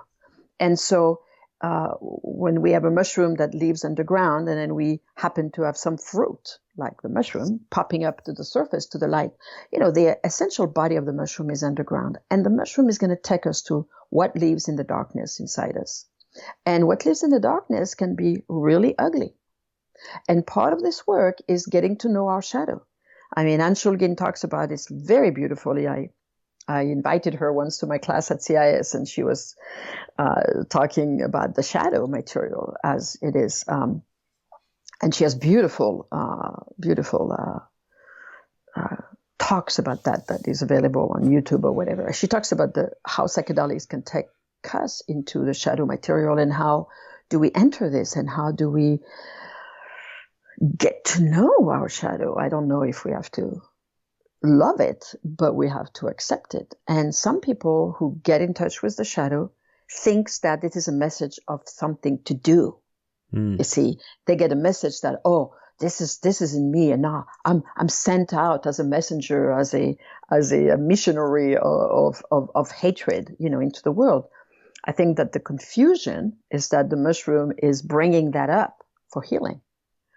And so when we have a mushroom that lives underground and then we happen to have some fruit, like the mushroom, popping up to the surface, to the light, the essential body of the mushroom is underground. And the mushroom is going to take us to what lives in the darkness inside us. And what lives in the darkness can be really ugly. And part of this work is getting to know our shadow. I mean, Anne Shulgin talks about this very beautifully. I invited her once to my class at CIS, and she was talking about the shadow material as it is. And she has beautiful talks about that is available on YouTube or whatever. She talks about how psychedelics can take us into the shadow material, and how do we enter this, and how do we get to know our shadow. I don't know if we have to love it, but we have to accept it. And some people who get in touch with the shadow thinks that it is a message of something to do. You see, they get a message that, oh, this is in me, and now I'm sent out as a messenger, as a missionary of hatred, into the world. I think that the confusion is that the mushroom is bringing that up for healing.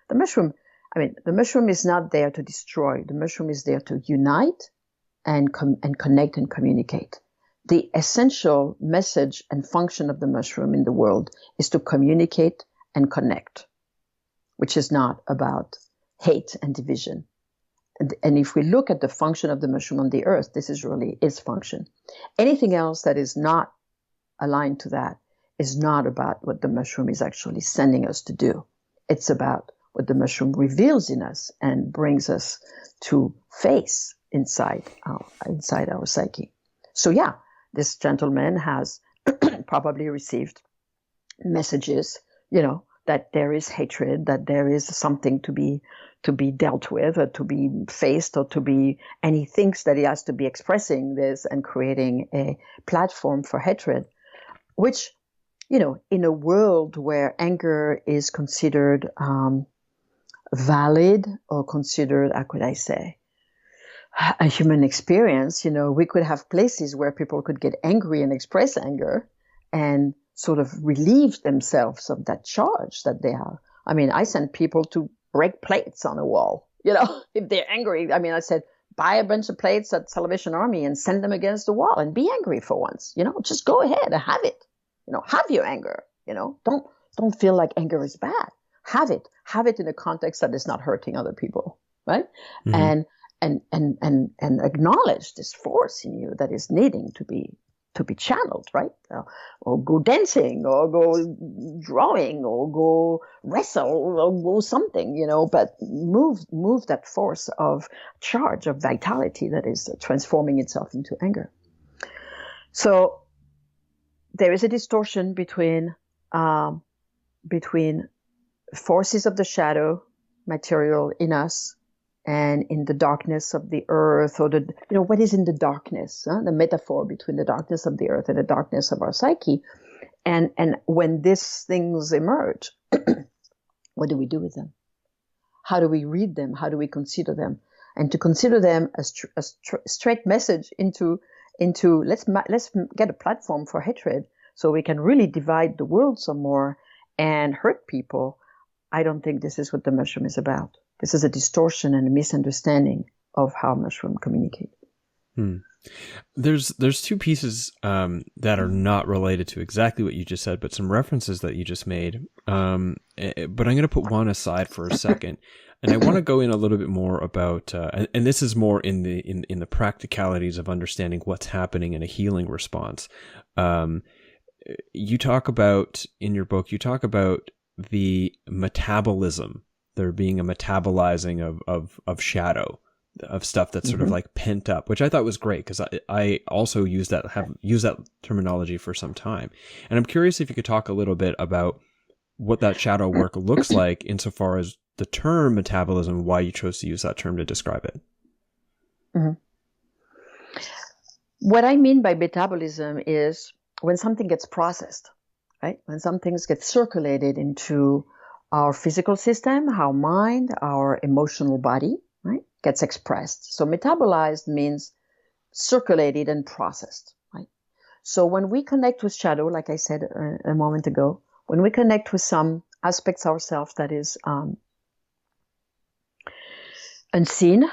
The mushroom is not there to destroy. The mushroom is there to unite and connect and communicate. The essential message and function of the mushroom in the world is to communicate and connect, which is not about hate and division. And if we look at the function of the mushroom on the earth, this is really its function. Anything else that is not aligned to that is not about what the mushroom is actually sending us to do. It's about what the mushroom reveals in us and brings us to face inside our psyche. So yeah, this gentleman has probably received messages, that there is hatred, that there is something to be dealt with, or to be faced, and he thinks that he has to be expressing this and creating a platform for hatred, which, in a world where anger is considered valid, or considered, how could I say, a human experience, we could have places where people could get angry and express anger and sort of relieve themselves of that charge that they have. I mean, I sent people to break plates on a wall, if they're angry. I mean, I said, buy a bunch of plates at Salvation Army and send them against the wall and be angry for once, just go ahead and have it, have your anger, don't feel like anger is bad. Have it in a context that is not hurting other people, right? Mm-hmm. And acknowledge this force in you that is needing to be channeled, right? Or go dancing, or go drawing, or go wrestle, or go something, but move that force of charge, of vitality that is transforming itself into anger. So there is a distortion between forces of the shadow material in us and in the darkness of the earth, or what is in the darkness, the metaphor between the darkness of the earth and the darkness of our psyche. And when these things emerge, what do we do with them? How do we read them? How do we consider them? And to consider them as a straight message into let's get a platform for hatred so we can really divide the world some more and hurt people. I don't think this is what the mushroom is about. This is a distortion and a misunderstanding of how mushroom communicate. There's two pieces that are not related to exactly what you just said, but some references that you just made. But I'm going to put one aside for a second, and I want to go in a little bit more about, and this is more in the practicalities of understanding what's happening in a healing response. You talk about in your book, the metabolism. There being a metabolizing of shadow, of stuff that's sort of like pent up, which I thought was great because I also have used that terminology for some time. And I'm curious if you could talk a little bit about what that shadow work looks like insofar as the term metabolism, why you chose to use that term to describe it. Mm-hmm. What I mean by metabolism is when something gets processed, right? When some things get circulated into our physical system, our mind, our emotional body, right? Gets expressed. So metabolized means circulated and processed, right? So when we connect with shadow, like I said a moment ago, when we connect with some aspects of ourselves that is unseen,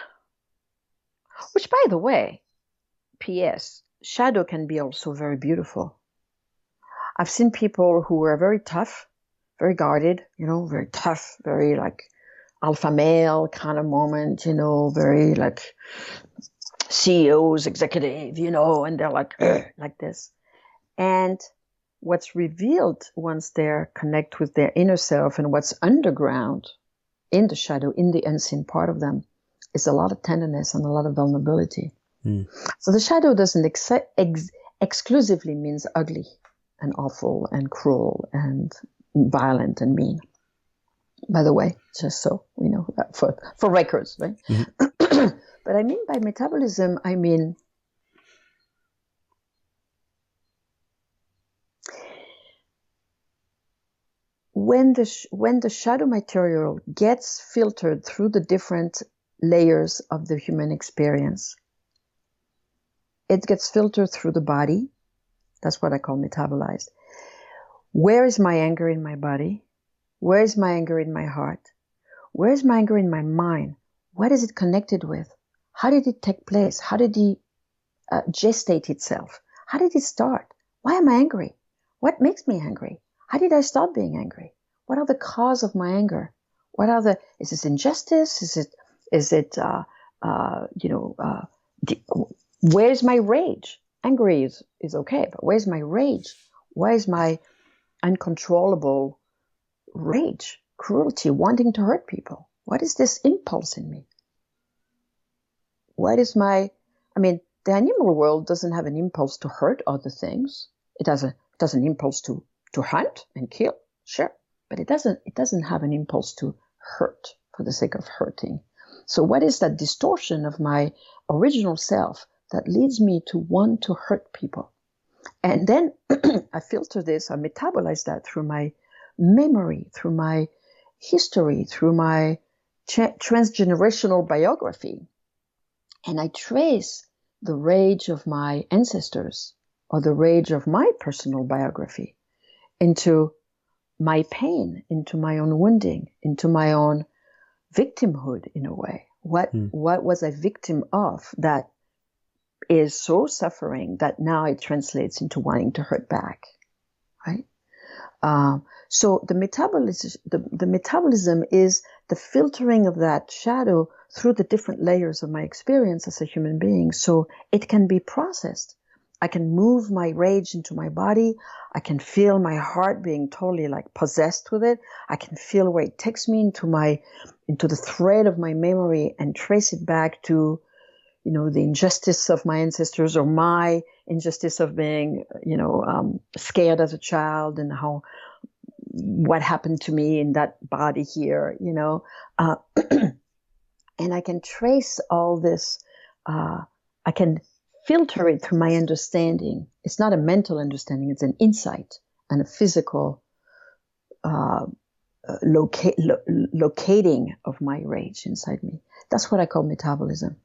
which, by the way, P.S., shadow can be also very beautiful. I've seen people who were very tough, very guarded, very tough, very like alpha male kind of moment, very like CEOs, executive, and they're like this. And what's revealed once they connect with their inner self and what's underground in the shadow, in the unseen part of them, is a lot of tenderness and a lot of vulnerability. So the shadow doesn't exclusively means ugly and awful and cruel and violent and mean. By the way, just so we know, for records, right? Mm-hmm. But I mean by metabolism, I mean when the shadow material gets filtered through the different layers of the human experience, it gets filtered through the body. That's what I call metabolized. Where is my anger in my body? Where is my anger in my heart? Where is my anger in my mind? What is it connected with? How did it take place? How did it gestate itself? How did it start? Why am I angry? What makes me angry? How did I start being angry? What are the cause of my anger? Is this injustice? Where's my rage? Angry is okay, but where's my rage? Where is my uncontrollable rage, cruelty, wanting to hurt people? What is this impulse in me? The animal world doesn't have an impulse to hurt other things. It has an impulse to hunt and kill, sure, but it doesn't have an impulse to hurt for the sake of hurting. So what is that distortion of my original self that leads me to want to hurt people? And then I filter this, I metabolize that through my memory, through my history, through my transgenerational biography. And I trace the rage of my ancestors or the rage of my personal biography into my pain, into my own wounding, into my own victimhood in a way. What was I victim of that is so suffering that now it translates into wanting to hurt back, right? So the metabolism is the filtering of that shadow through the different layers of my experience as a human being, so it can be processed. I can move my rage into my body. I can feel my heart being totally like possessed with it. I can feel where it takes me into the thread of my memory and trace it back to, the injustice of my ancestors or my injustice of being, scared as a child and what happened to me in that body here, and I can trace all this. I can filter it through my understanding. It's not a mental understanding. It's an insight and a physical locating of my rage inside me. That's what I call metabolism.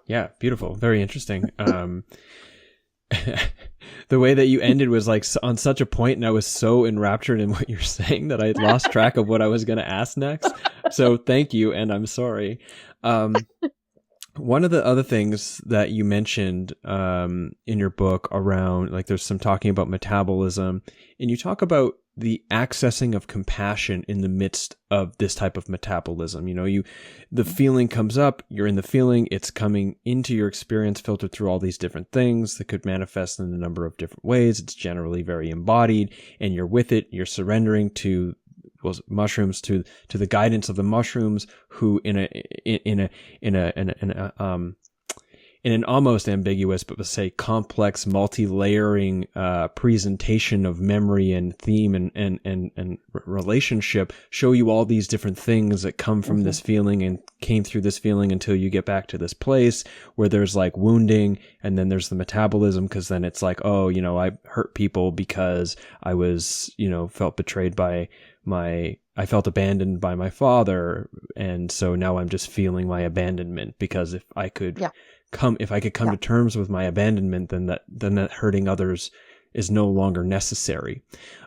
Yeah, beautiful. Very interesting. The way that you ended was like on such a point, and I was so enraptured in what you're saying that I lost track of what I was going to ask next. So thank you, and I'm sorry. One of the other things that you mentioned in your book around, like, there's some talking about metabolism, and you talk about the accessing of compassion in the midst of this type of metabolism. The feeling comes up, you're in the feeling, it's coming into your experience, filtered through all these different things that could manifest in a number of different ways. It's generally very embodied, and you're with it, you're surrendering to mushrooms, to the guidance of the mushrooms, who in in an almost ambiguous, but let's say complex, multi-layering presentation of memory and theme and relationship, show you all these different things that come from this feeling and came through this feeling until you get back to this place where there's like wounding, and then there's the metabolism, because then it's like, oh, you know, I hurt people because I was, you know, felt betrayed by I felt abandoned by my father, and so now I'm just feeling my abandonment, because if I could come to terms with my abandonment, then that hurting others is no longer necessary.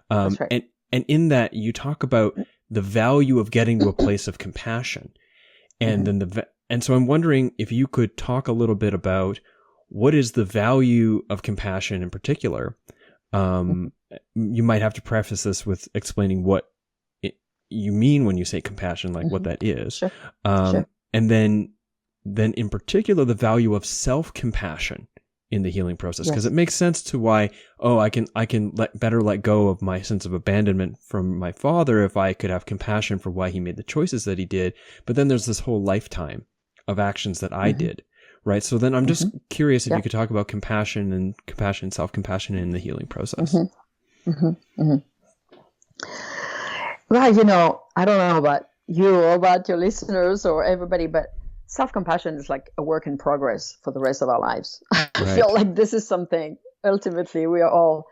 That's right. And in that, you talk about the value of getting to a place of compassion, and then and so I'm wondering if you could talk a little bit about what is the value of compassion in particular. You might have to preface this with explaining what you mean when you say compassion, like what that is. Sure. And then in particular, the value of self-compassion in the healing process, because it makes sense to why, I can let go of my sense of abandonment from my father if I could have compassion for why he made the choices that he did. But then there's this whole lifetime of actions that I did, right? So then I'm just curious if you could talk about compassion, self-compassion in the healing process. Well, you know, I don't know about you or about your listeners or everybody, but self-compassion is like a work in progress for the rest of our lives. I feel like this is something ultimately we are all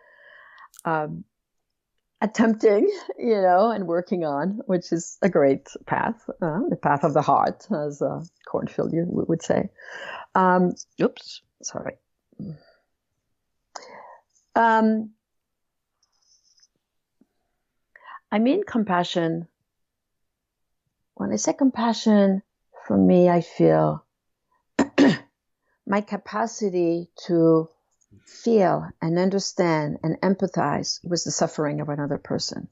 attempting, you know, and working on, which is a great path, the path of the heart, as Cornfield would say. Oops, sorry. I mean compassion. When I say compassion, for me, I feel my capacity to feel and understand and empathize with the suffering of another person.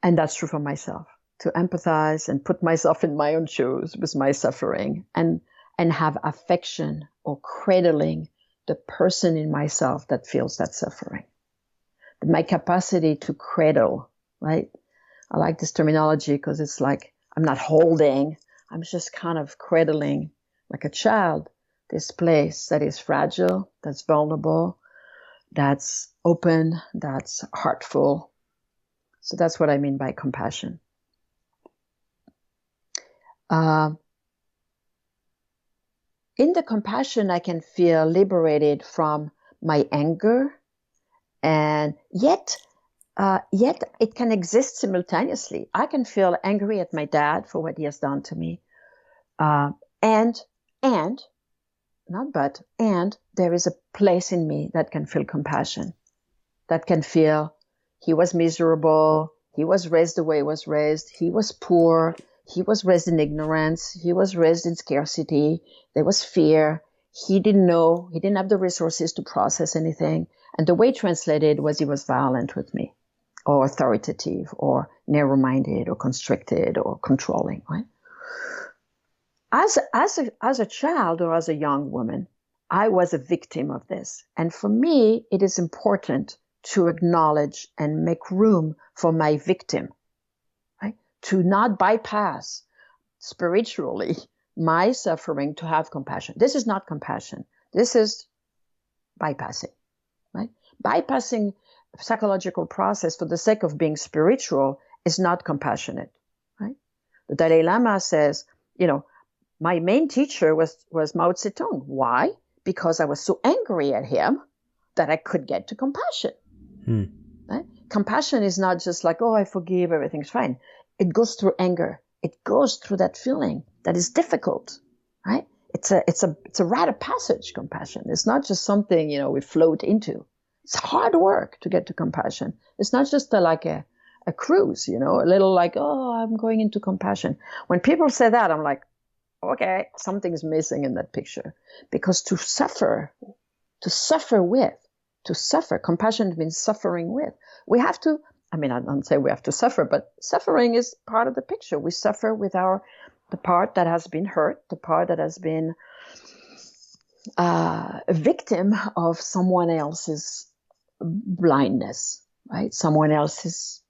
And that's true for myself, to empathize and put myself in my own shoes with my suffering and have affection or cradling the person in myself that feels that suffering. My capacity to cradle, right? I like this terminology because it's like I'm not holding, I'm just kind of cradling like a child, this place that is fragile, that's vulnerable, that's open, that's heartful. So that's what I mean by compassion. In the compassion, I can feel liberated from my anger, and yet it can exist simultaneously. I can feel angry at my dad for what he has done to me. And there is a place in me that can feel compassion, that can feel he was miserable, he was raised the way he was raised, he was poor, he was raised in ignorance, he was raised in scarcity, there was fear, he didn't know, he didn't have the resources to process anything. And the way translated was he was violent with me, or authoritative, or narrow-minded, or constricted, or controlling, right? As a child or as a young woman, I was a victim of this. And for me, it is important to acknowledge and make room for my victim, right? To not bypass spiritually my suffering to have compassion. This is not compassion. This is bypassing, right? Bypassing a psychological process for the sake of being spiritual is not compassionate, right? The Dalai Lama says, you know, my main teacher was Mao Zedong. Why? Because I was so angry at him that I could get to compassion. Right? Compassion is not just like, oh, I forgive, everything's fine. It goes through anger. It goes through that feeling that is difficult, right? It's a rite of passage, compassion. It's not just something, you know, we float into. It's hard work to get to compassion. It's not just like a cruise, you know, a little like, oh, I'm going into compassion. When people say that, I'm like, okay, something's missing in that picture. Because to suffer, compassion means suffering with. We have to, I mean, I don't say we have to suffer, but suffering is part of the picture. We suffer with the part that has been hurt, the part that has been a victim of someone else's blindness, right? Someone else's,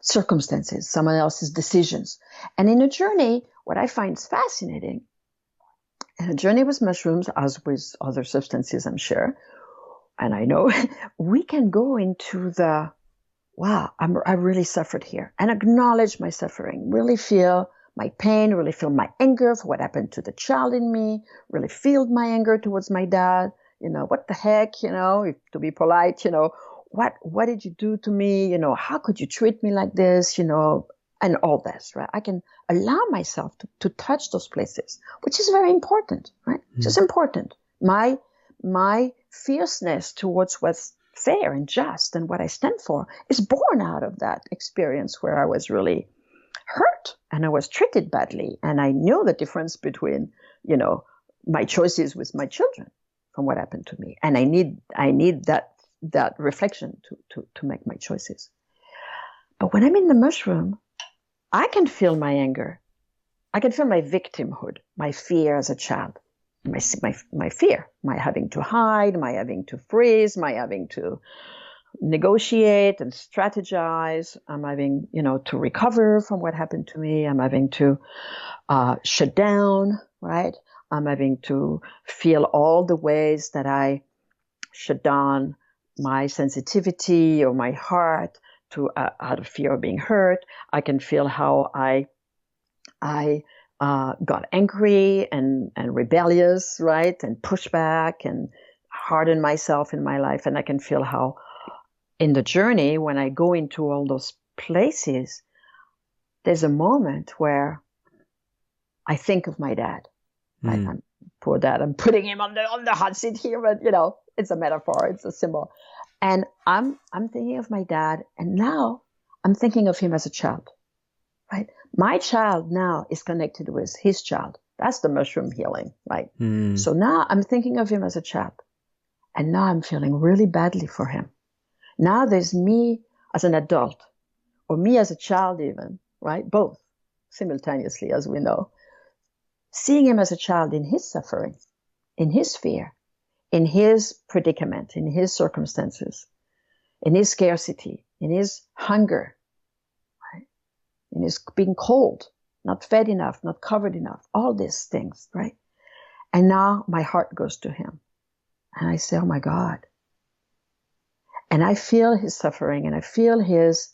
circumstances, someone else's decisions. And in a journey, what I find fascinating in a journey with mushrooms, as with other substances, I'm sure, and I know, we can go into the, wow, I really suffered here, and acknowledge my suffering, really feel my pain, really feel my anger for what happened to the child in me, really feel my anger towards my dad. What the heck, to be polite, what did you do to me? How could you treat me like this? And all this, right? I can allow myself to touch those places, which is very important, right? Which is important. My fierceness towards what's fair and just and what I stand for is born out of that experience where I was really hurt and I was treated badly. And I knew the difference between, my choices with my children from what happened to me. And I need that reflection to make my choices. But when I'm in the mushroom, I can feel my anger. I can feel my victimhood, my fear as a child, my fear, my having to hide, my having to freeze, my having to negotiate and strategize. I'm having, to recover from what happened to me. I'm having to shut down, right? I'm having to feel all the ways that I shut down my sensitivity or my heart out of fear of being hurt. I can feel how I got angry and rebellious, right? And push back and harden myself in my life. And I can feel how in the journey, when I go into all those places, there's a moment where I think of my dad. Right? Poor dad. I'm putting him on the hot seat here, but it's a metaphor. It's a symbol. And I'm thinking of my dad, and now I'm thinking of him as a child, right? My child now is connected with his child. That's the mushroom healing, right? So now I'm thinking of him as a child, and now I'm feeling really badly for him. Now there's me as an adult, or me as a child even, right? Both simultaneously, as we know. Seeing him as a child in his suffering, in his fear, in his predicament, in his circumstances, in his scarcity, in his hunger, right? In his being cold, not fed enough, not covered enough, all these things, right? And now my heart goes to him. And I say, oh my God. And I feel his suffering, and I feel his,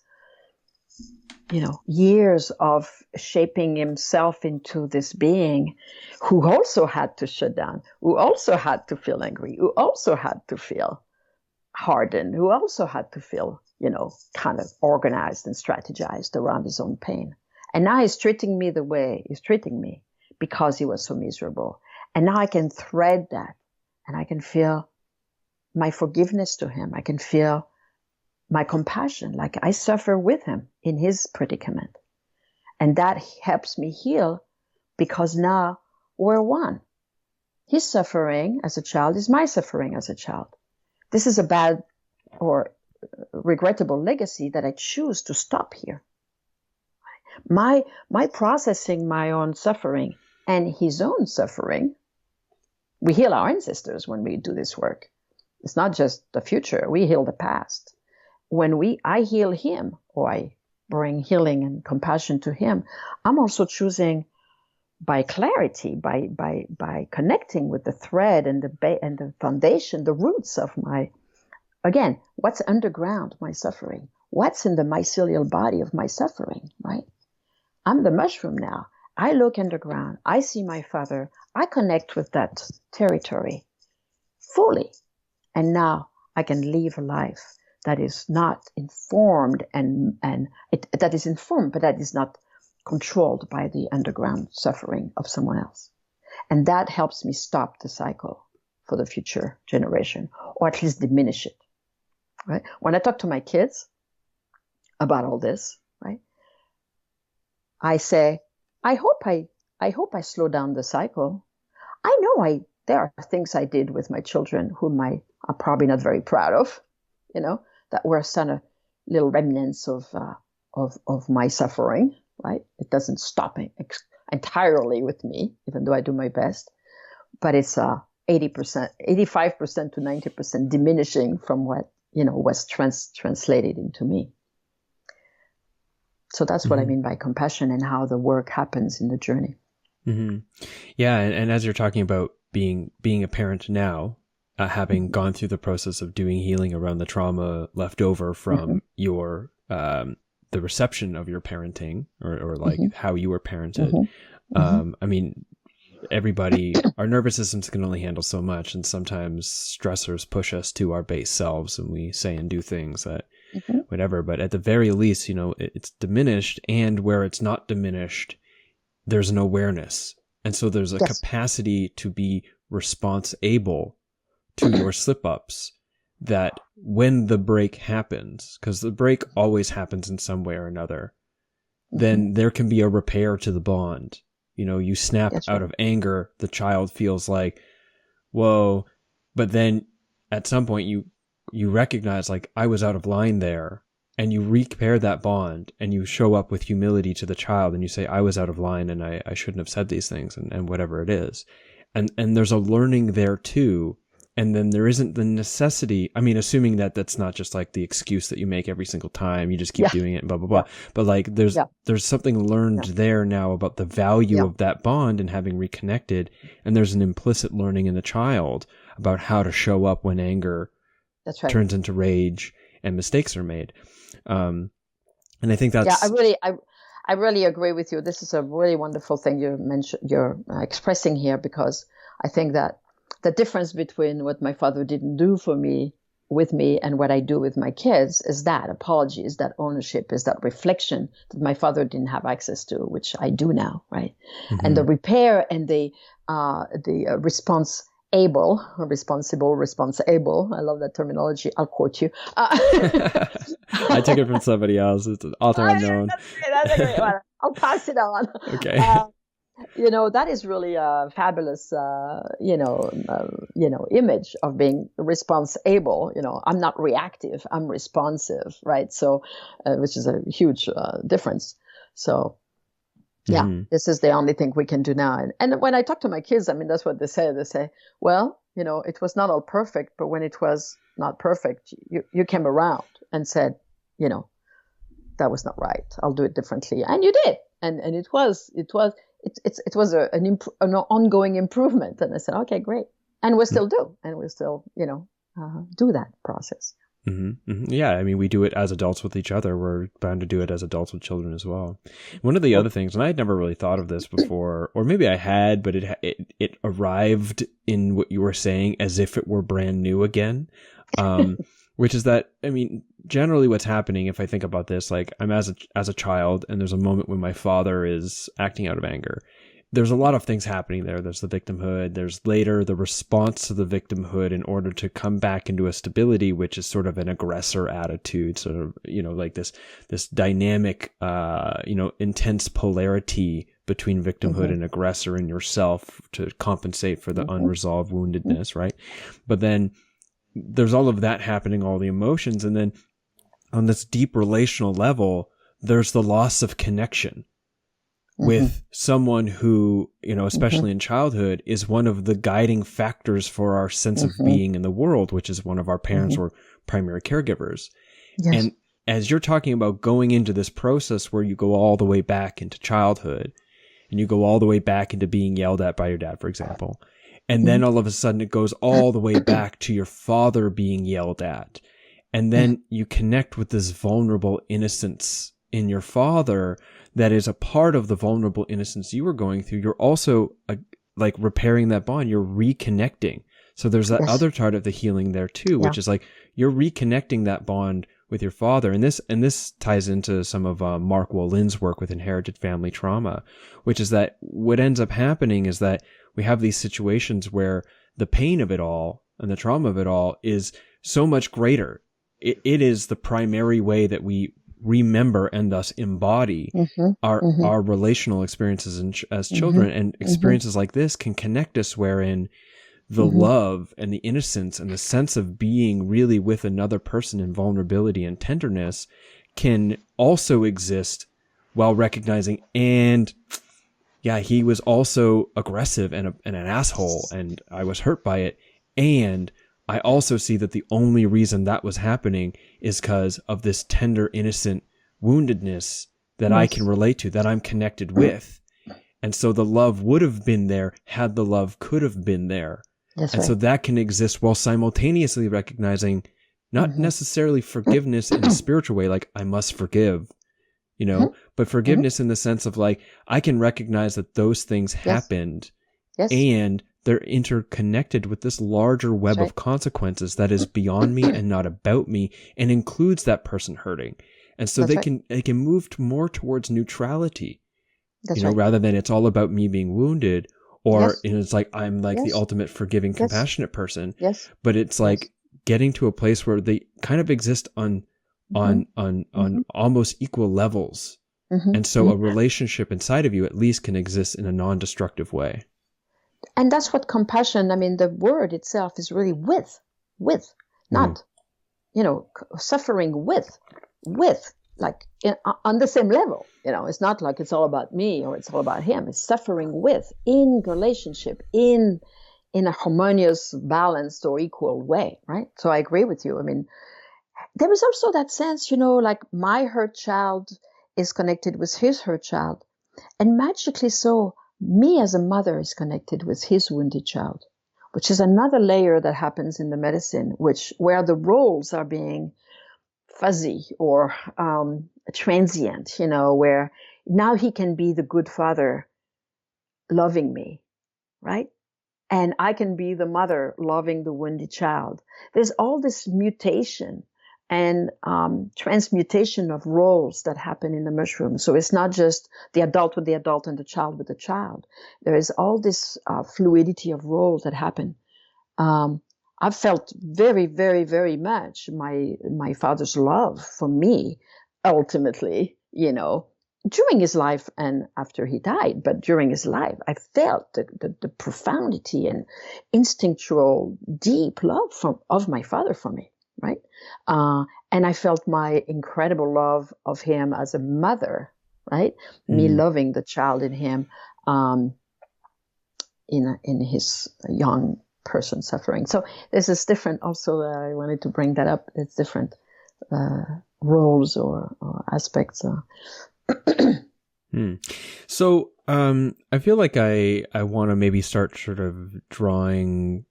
years of shaping himself into this being who also had to shut down, who also had to feel angry, who also had to feel hardened, who also had to feel, kind of organized and strategized around his own pain. And now he's treating me the way he's treating me because he was so miserable. And now I can thread that, and I can feel my forgiveness to him. I can feel my compassion, like I suffer with him in his predicament. And that helps me heal because now we're one. His suffering as a child is my suffering as a child. This is a bad or regrettable legacy that I choose to stop here. My processing my own suffering and his own suffering, we heal our ancestors when we do this work. It's not just the future, we heal the past. When I heal him, or I bring healing and compassion to him, I'm also choosing by clarity, by connecting with the thread and the foundation, the roots of again, what's underground my suffering? What's in the mycelial body of my suffering, right? I'm the mushroom now. I look underground. I see my father. I connect with that territory fully. And now I can live a life that is not informed that is informed, but that is not controlled by the underground suffering of someone else. And that helps me stop the cycle for the future generation, or at least diminish it, right? When I talk to my kids about all this, right, I say, I hope I slow down the cycle. I know there are things I did with my children whom I'm probably not very proud of, that were some of little remnants of my suffering, right? It doesn't stop entirely with me, even though I do my best, but it's 80%, 85% to 90% diminishing from what, was translated into me. So that's what I mean by compassion and how the work happens in the journey. Mm-hmm. Yeah. And as you're talking about being a parent now, having gone through the process of doing healing around the trauma left over from your, the reception of your parenting or like how you were parented. I mean, our nervous systems can only handle so much. And sometimes stressors push us to our base selves and we say and do things that whatever, but at the very least, it's diminished, and where it's not diminished, there's an awareness. And so there's a capacity to be response able to your slip ups, that when the break happens, because the break always happens in some way or another, then there can be a repair to the bond. You snap out of anger, the child feels like, whoa, but then at some point you recognize, like, I was out of line there, and you repair that bond, and you show up with humility to the child, and you say, I was out of line, and I shouldn't have said these things, and whatever it is. And there's a learning there too. And then there isn't the necessity, I mean, assuming that that's not just like the excuse that you make every single time, you just keep doing it and blah, blah, blah. But like there's something learned there now about the value of that bond and having reconnected. And there's an implicit learning in the child about how to show up when anger turns into rage and mistakes are made. And I think that's... Yeah, I really agree with you. This is a really wonderful thing you're expressing here, because I think that the difference between what my father didn't do with me and what I do with my kids is that apology, is that ownership, is that reflection that my father didn't have access to, which I do now, right? And the repair and the responsible, I love that terminology, I'll quote you. I took it from somebody else. It's an author unknown. That's a great one. I'll pass it on. Okay. That is really a fabulous, image of being responsible. I'm not reactive, I'm responsive, right? So, which is a huge difference. So, this is the only thing we can do now. And when I talk to my kids, I mean, that's what they say. They say, well, it was not all perfect, but when it was not perfect, you came around and said, that was not right. I'll do it differently. And you did. And it was an ongoing improvement. And I said, okay, great. And we still do. And we still, do that process. Mm-hmm. Mm-hmm. Yeah. I mean, we do it as adults with each other. We're bound to do it as adults with children as well. One of the other things, and I had never really thought of this before, or maybe I had, but it arrived in what you were saying as if it were brand new again. Which is that, I mean, generally what's happening, if I think about this, like I'm as a child, and there's a moment when my father is acting out of anger. There's a lot of things happening there. There's the victimhood. There's later the response to the victimhood in order to come back into a stability, which is sort of an aggressor attitude, sort of, like this dynamic, intense polarity between victimhood and aggressor in yourself to compensate for the unresolved woundedness, right? But then there's all of that happening, all the emotions. And then on this deep relational level, there's the loss of connection with someone who, especially in childhood, is one of the guiding factors for our sense of being in the world, which is one of our parents or primary caregivers. Yes. And as you're talking about going into this process where you go all the way back into childhood and you go all the way back into being yelled at by your dad, for example, and then all of a sudden it goes all the way back to your father being yelled at. And then you connect with this vulnerable innocence in your father that is a part of the vulnerable innocence you were going through. You're also like repairing that bond. You're reconnecting. So there's that other part of the healing there too, which is like you're reconnecting that bond with your father. And this ties into some of Mark Wolyn's work with inherited family trauma, which is that what ends up happening is that we have these situations where the pain of it all and the trauma of it all is so much greater. It is the primary way that we remember and thus embody our relational experiences as children. And experiences like this can connect us, wherein the love and the innocence and the sense of being really with another person in vulnerability and tenderness can also exist while recognizing, and yeah, he was also aggressive and an asshole, and I was hurt by it. And I also see that the only reason that was happening is because of this tender, innocent woundedness that I can relate to, that I'm connected with. And so the love would have been there had the love could have been there. That's and right. so that can exist while simultaneously recognizing not necessarily forgiveness in a spiritual way, like I must forgive, but forgiveness in the sense of like, I can recognize that those things happened and they're interconnected with this larger web of consequences that is beyond me and not about me and includes that person hurting. And so they can move more towards neutrality, rather than it's all about me being wounded or it's like, I'm like the ultimate forgiving, compassionate person. But it's like getting to a place where they kind of exist on almost equal levels. And so a relationship inside of you at least can exist in a non-destructive way. And that's what compassion, I mean, the word itself is really with, not, suffering with, like on the same level. It's not like it's all about me or it's all about him. It's suffering with, in relationship, in a harmonious, balanced or equal way, right? So I agree with you. I mean, there is also that sense, like my hurt child is connected with his hurt child. And magically so, me as a mother is connected with his wounded child, which is another layer that happens in the medicine, where the roles are being fuzzy or transient, where now he can be the good father loving me, right? And I can be the mother loving the wounded child. There's all this mutation and transmutation of roles that happen in the mushroom. So it's not just the adult with the adult and the child with the child. There is all this fluidity of roles that happen. I've felt very, very, very much my father's love for me, ultimately, during his life and after he died. But during his life, I felt the profundity and instinctual, deep love of my father for me. Right. And I felt my incredible love of him as a mother, right? Me loving the child in him, in his young person suffering. So this is different also. I wanted to bring that up. It's different roles or aspects. So I feel like I want to maybe start sort of drawing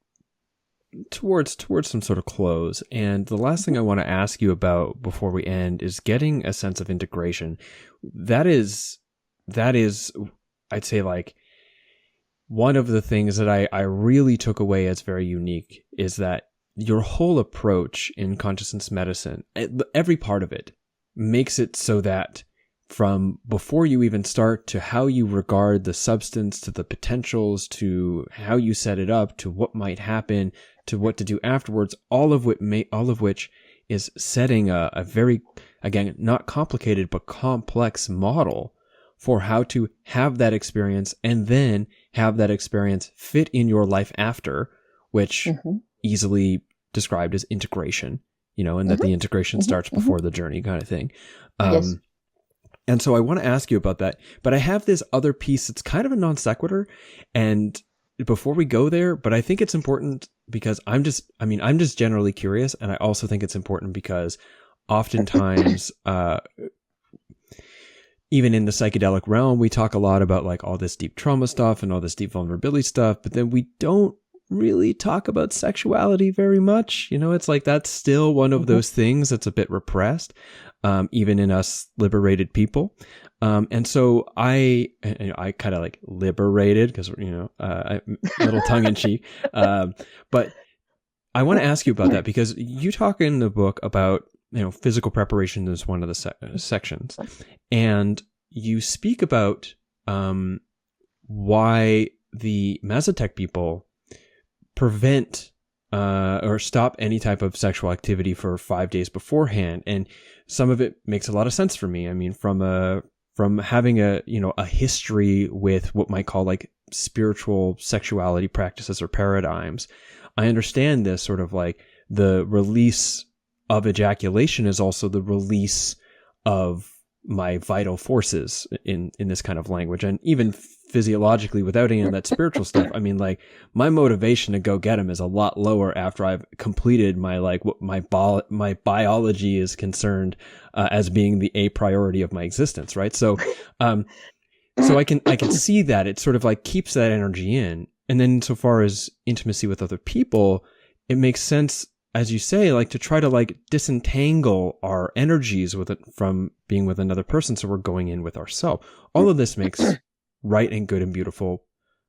towards some sort of close. And the last thing I want to ask you about before we end is getting a sense of integration. That is, I'd say, like, one of the things that I really took away as very unique is that your whole approach in consciousness medicine, every part of it, makes it so that from before you even start to how you regard the substance, to the potentials, to how you set it up, to what might happen, to what to do afterwards, all of which is setting a very, again, not complicated, but complex model for how to have that experience and then have that experience fit in your life after, which easily described as integration, and that the integration starts before the journey kind of thing. And so I want to ask you about that, but I have this other piece that's kind of a non sequitur. And before we go there, but I think it's important because I'm just generally curious. And I also think it's important because oftentimes, even in the psychedelic realm, we talk a lot about like all this deep trauma stuff and all this deep vulnerability stuff, but then we don't really talk about sexuality very much. It's like that's still one of those things that's a bit repressed, even in us liberated people. And so I kind of like liberated because, a little tongue in cheek. But I want to ask you about that because you talk in the book about, physical preparation is one of the sections, and you speak about why the Mazatec people prevent or stop any type of sexual activity for 5 days beforehand. And some of it makes a lot of sense for me. I mean, from having a history with what might call like spiritual sexuality practices or paradigms, I understand this sort of like the release of ejaculation is also the release of my vital forces in this kind of language. And even physiologically, without any of that spiritual stuff, I mean, like, my motivation to go get them is a lot lower after I've completed my, like, what my biology is concerned as being the a priority of my existence, right? So so I can see that it sort of like keeps that energy in. And then so far as intimacy with other people, it makes sense, as you say, like, to try to like disentangle our energies with it from being with another person. So we're going in with ourselves. All of this makes right and good and beautiful.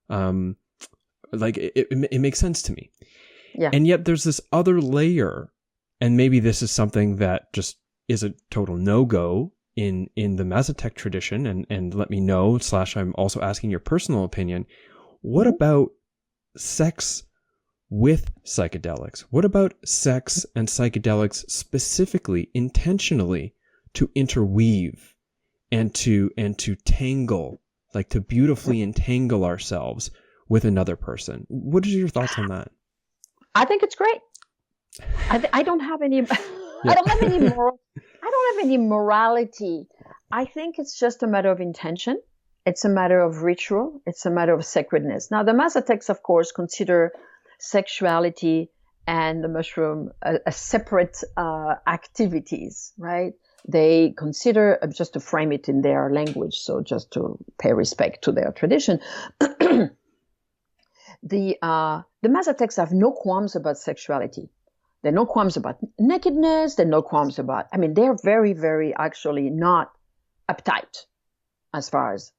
Like it makes sense to me. Yeah. And yet there's this other layer, and maybe this is something that just is a total no-go in the Mazatec tradition. And let me know, / I'm also asking your personal opinion. What about sex with psychedelics? What about sex and psychedelics specifically, intentionally, to interweave and to tangle, like to beautifully entangle ourselves with another person? What are your thoughts on that? I think it's great. I don't have any. I don't have any moral. I don't have any morality. I think it's just a matter of intention. It's a matter of ritual. It's a matter of sacredness. Now, the Mazatecs, of course, consider sexuality and the mushroom a separate activities, right? They consider, just to frame it in their language, so just to pay respect to their tradition, the Mazatecs have no qualms about sexuality. There are no qualms about nakedness. There are no qualms about, they're very, very actually not uptight as far as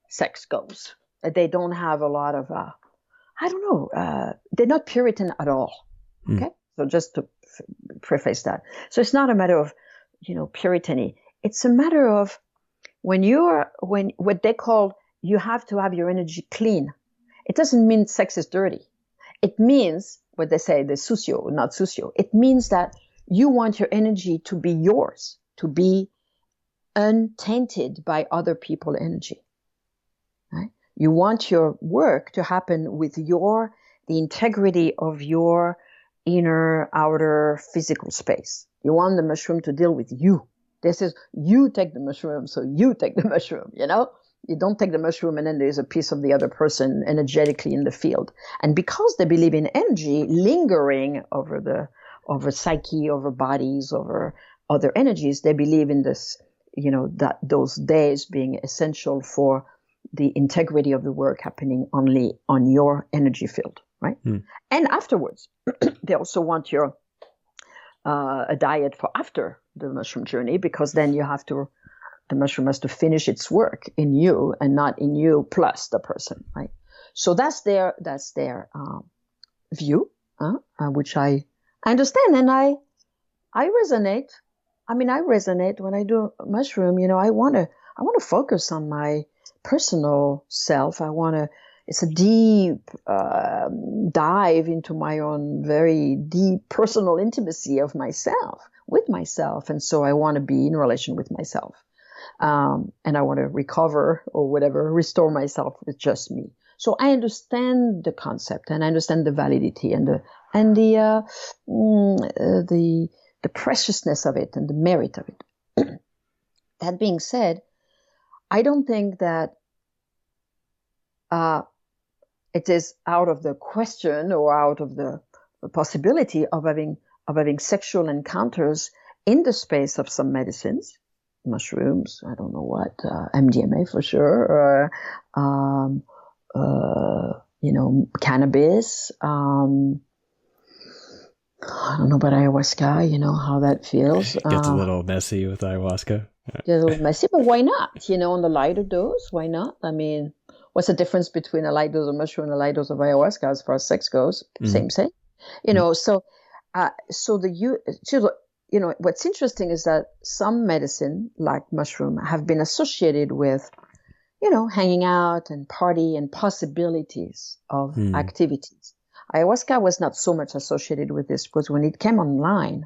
sex goes. They don't have a lot of, they're not Puritan at all. Okay. So just to preface that. So it's not a matter of, Puritany. It's a matter of when what they call, you have to have your energy clean. It doesn't mean sex is dirty. It means what they say, the sucio, not sucio. It means that you want your energy to be yours, to be untainted by other people's energy. Right? You want your work to happen with the integrity of your inner, outer physical space. You want the mushroom to deal with you. This is, you take the mushroom, so you take the mushroom, You don't take the mushroom and then there's a piece of the other person energetically in the field. And because they believe in energy lingering over psyche, over bodies, over other energies, they believe in this, that those days being essential for the integrity of the work happening only on your energy field, right? And afterwards, they also want a diet for after the mushroom journey, because then the mushroom has to finish its work in you and not in you plus the person, right? So that's their view, which I understand, and I resonate. I resonate when I do mushroom. I want to focus on my personal self. It's a deep dive into my own very deep personal intimacy of myself, with myself, and so I want to be in relation with myself. And I want to recover or whatever, restore myself with just me. So I understand the concept and I understand the validity and the preciousness of it and the merit of it. That being said, I don't think that it is out of the question or out of the possibility of having sexual encounters in the space of some medicines. Mushrooms, I don't know what, MDMA for sure, cannabis. I don't know about ayahuasca, how that feels. Gets a little messy with ayahuasca. Gets a little messy, but why not? On the lighter dose, why not? What's the difference between a light dose of mushroom and a light dose of ayahuasca as far as sex goes? Same. What's interesting is that some medicine, like mushroom, have been associated with, hanging out and party and possibilities of activities. Ayahuasca was not so much associated with this because when it came online,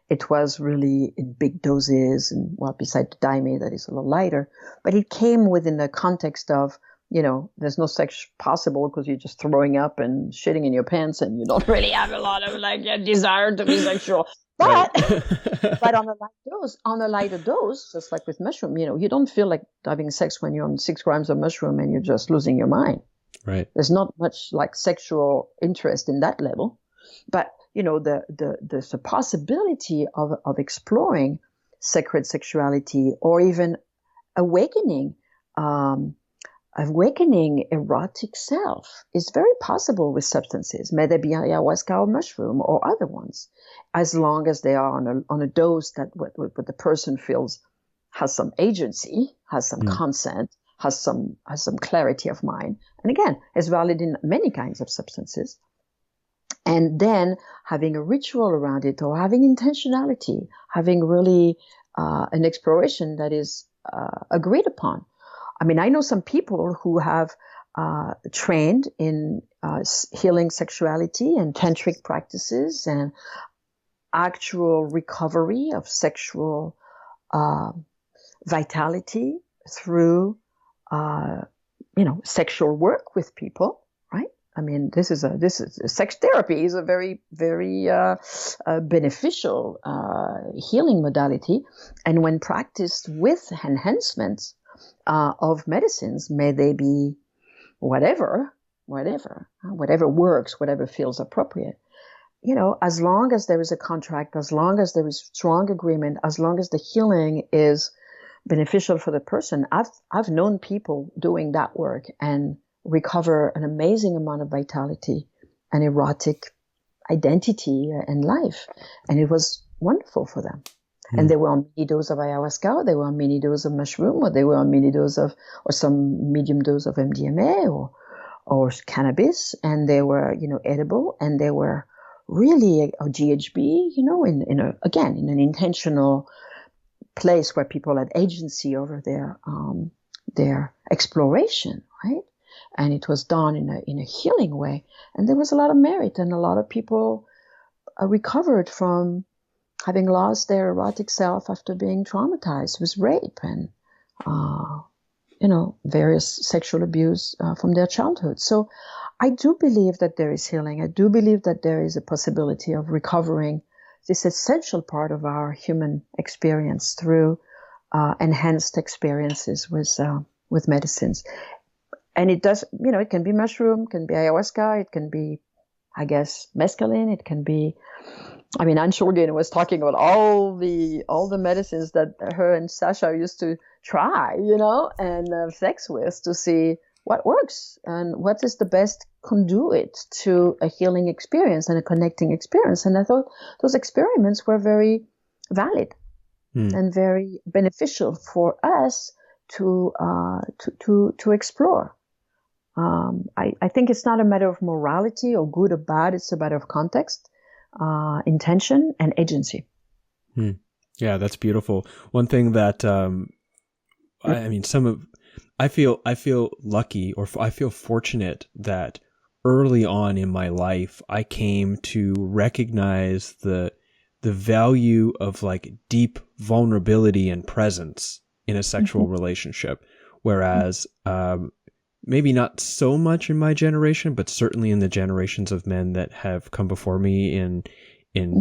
it was really in big doses and, besides the daime that is a little lighter, but it came within the context of, there's no sex possible because you're just throwing up and shitting in your pants and you don't really have a lot of desire to be sexual. Right. But but on a lighter dose, just like with mushroom, you don't feel like having sex when you're on 6 grams of mushroom and you're just losing your mind. Right. There's not much like sexual interest in that level, but there's a possibility of exploring sacred sexuality or even awakening erotic self is very possible with substances, may they be ayahuasca or mushroom or other ones, as long as they are on a dose that what the person feels has some agency, has some consent, has some clarity of mind. And again, it's valid in many kinds of substances. And then having a ritual around it, or having intentionality, having really an exploration that is agreed upon. I mean, I know some people who have trained in healing sexuality and tantric practices and actual recovery of sexual vitality through, sexual work with people, right? I mean, this is sex therapy is a very, very beneficial healing modality, and when practiced with enhancements of medicines, may they be whatever works, whatever feels appropriate. As long as there is a contract, as long as there is strong agreement, as long as the healing is beneficial for the person. I've known people doing that work and recover an amazing amount of vitality and erotic identity and life. And it was wonderful for them. And they were on mini dose of ayahuasca, or they were on mini dose of mushroom, or they were on mini dose of, or some medium dose of MDMA or cannabis. And they were, edible, and they were really a GHB, in an intentional place where people had agency over their exploration, right? And it was done in a healing way. And there was a lot of merit, and a lot of people recovered from having lost their erotic self after being traumatized with rape and, various sexual abuse from their childhood. So I do believe that there is healing. I do believe that there is a possibility of recovering this essential part of our human experience through enhanced experiences with medicines. And it does, it can be mushroom, it can be ayahuasca, it can be, I guess, mescaline, it can be, Anne Shulgin was talking about all the medicines that her and Sasha used to try, and have sex with to see what works and what is the best conduit to a healing experience and a connecting experience. And I thought those experiments were very valid and very beneficial for us to explore. I think it's not a matter of morality or good or bad. It's a matter of context, intention, and agency. Yeah, that's beautiful. One thing that I feel lucky, or I feel fortunate that early on in my life I came to recognize the value of like deep vulnerability and presence in a sexual relationship, whereas maybe not so much in my generation, but certainly in the generations of men that have come before me in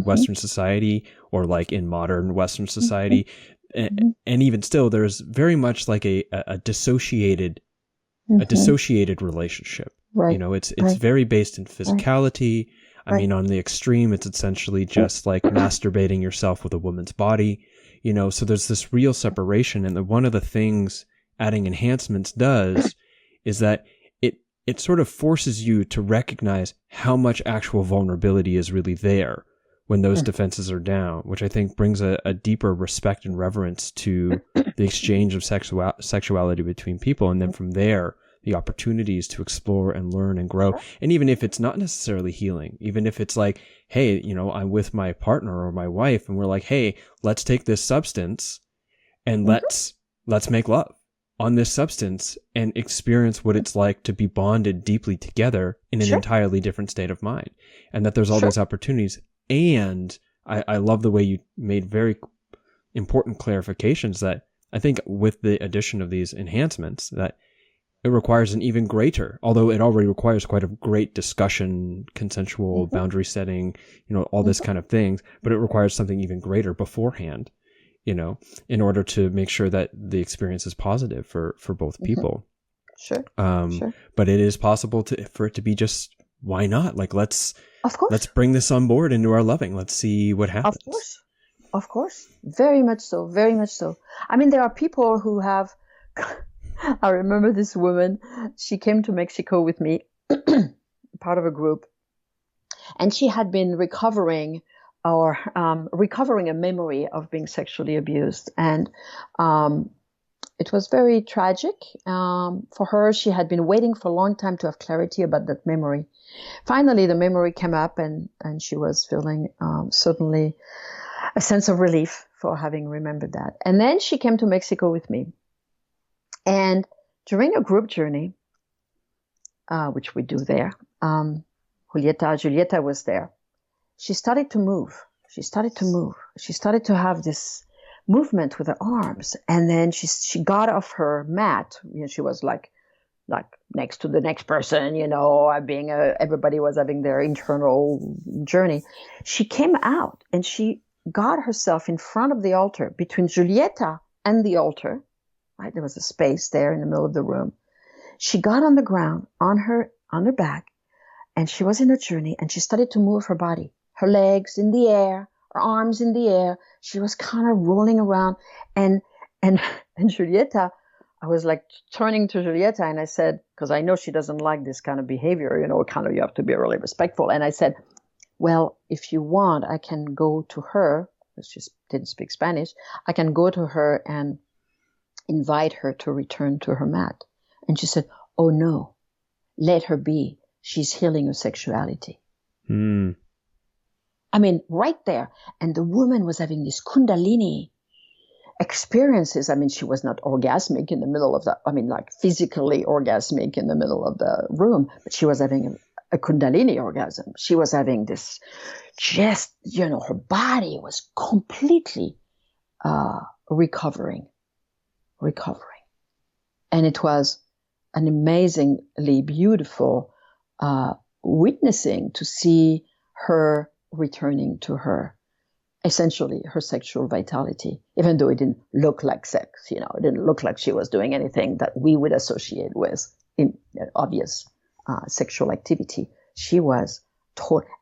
Western society, or like in modern Western society. And even still, there's very much like a dissociated relationship. Right. It's very based in physicality. I mean, on the extreme, it's essentially just like masturbating yourself with a woman's body, so there's this real separation. And one of the things adding enhancements does is that it sort of forces you to recognize how much actual vulnerability is really there when those defenses are down, which I think brings a deeper respect and reverence to the exchange of sexuality between people. And then from there, the opportunities to explore and learn and grow. And even if it's not necessarily healing, even if it's like, hey, I'm with my partner or my wife and we're like, hey, let's take this substance and let's make love on this substance and experience what it's like to be bonded deeply together in an entirely different state of mind. And that there's all these opportunities. And I love the way you made very important clarifications that I think with the addition of these enhancements, that it requires an even greater, although it already requires quite a great discussion, consensual boundary setting, all this kind of things, but it requires something even greater beforehand, in order to make sure that the experience is positive for both people. Sure. But it is possible for it to be just, why not? Like, let's bring this on board into our loving. Let's see what happens. Of course. Very much so. Very much so. I mean, there are people who have, I remember this woman, she came to Mexico with me, part of a group, and she had been recovering a memory of being sexually abused. And it was very tragic for her. She had been waiting for a long time to have clarity about that memory. Finally, the memory came up, and she was feeling certainly a sense of relief for having remembered that. And then she came to Mexico with me. And during a group journey, which we do there, Julieta was there. She started to move. She started to have this movement with her arms. And then she got off her mat. She was like next to the next person, everybody was having their internal journey. She came out and she got herself in front of the altar, between Julieta and the altar. Right? There was a space there in the middle of the room. She got on the ground, on her back, and she was in her journey, and she started to move her body, her legs in the air, her arms in the air. She was kind of rolling around, and Julieta, I was like turning to Julieta, and I said, because I know she doesn't like this kind of behavior, you have to be really respectful. And I said, well, if you want, I can go to her, because she didn't speak Spanish. I can go to her and invite her to return to her mat. And she said, oh no, let her be. She's healing her sexuality. I mean, right there. And the woman was having this Kundalini experiences. I mean, she was not orgasmic in the middle of like physically orgasmic in the middle of the room, but she was having a Kundalini orgasm. She was having this her body was completely recovering. And it was an amazingly beautiful witnessing to see her returning to her, essentially her sexual vitality, even though it didn't look like sex, it didn't look like she was doing anything that we would associate with in obvious sexual activity. She was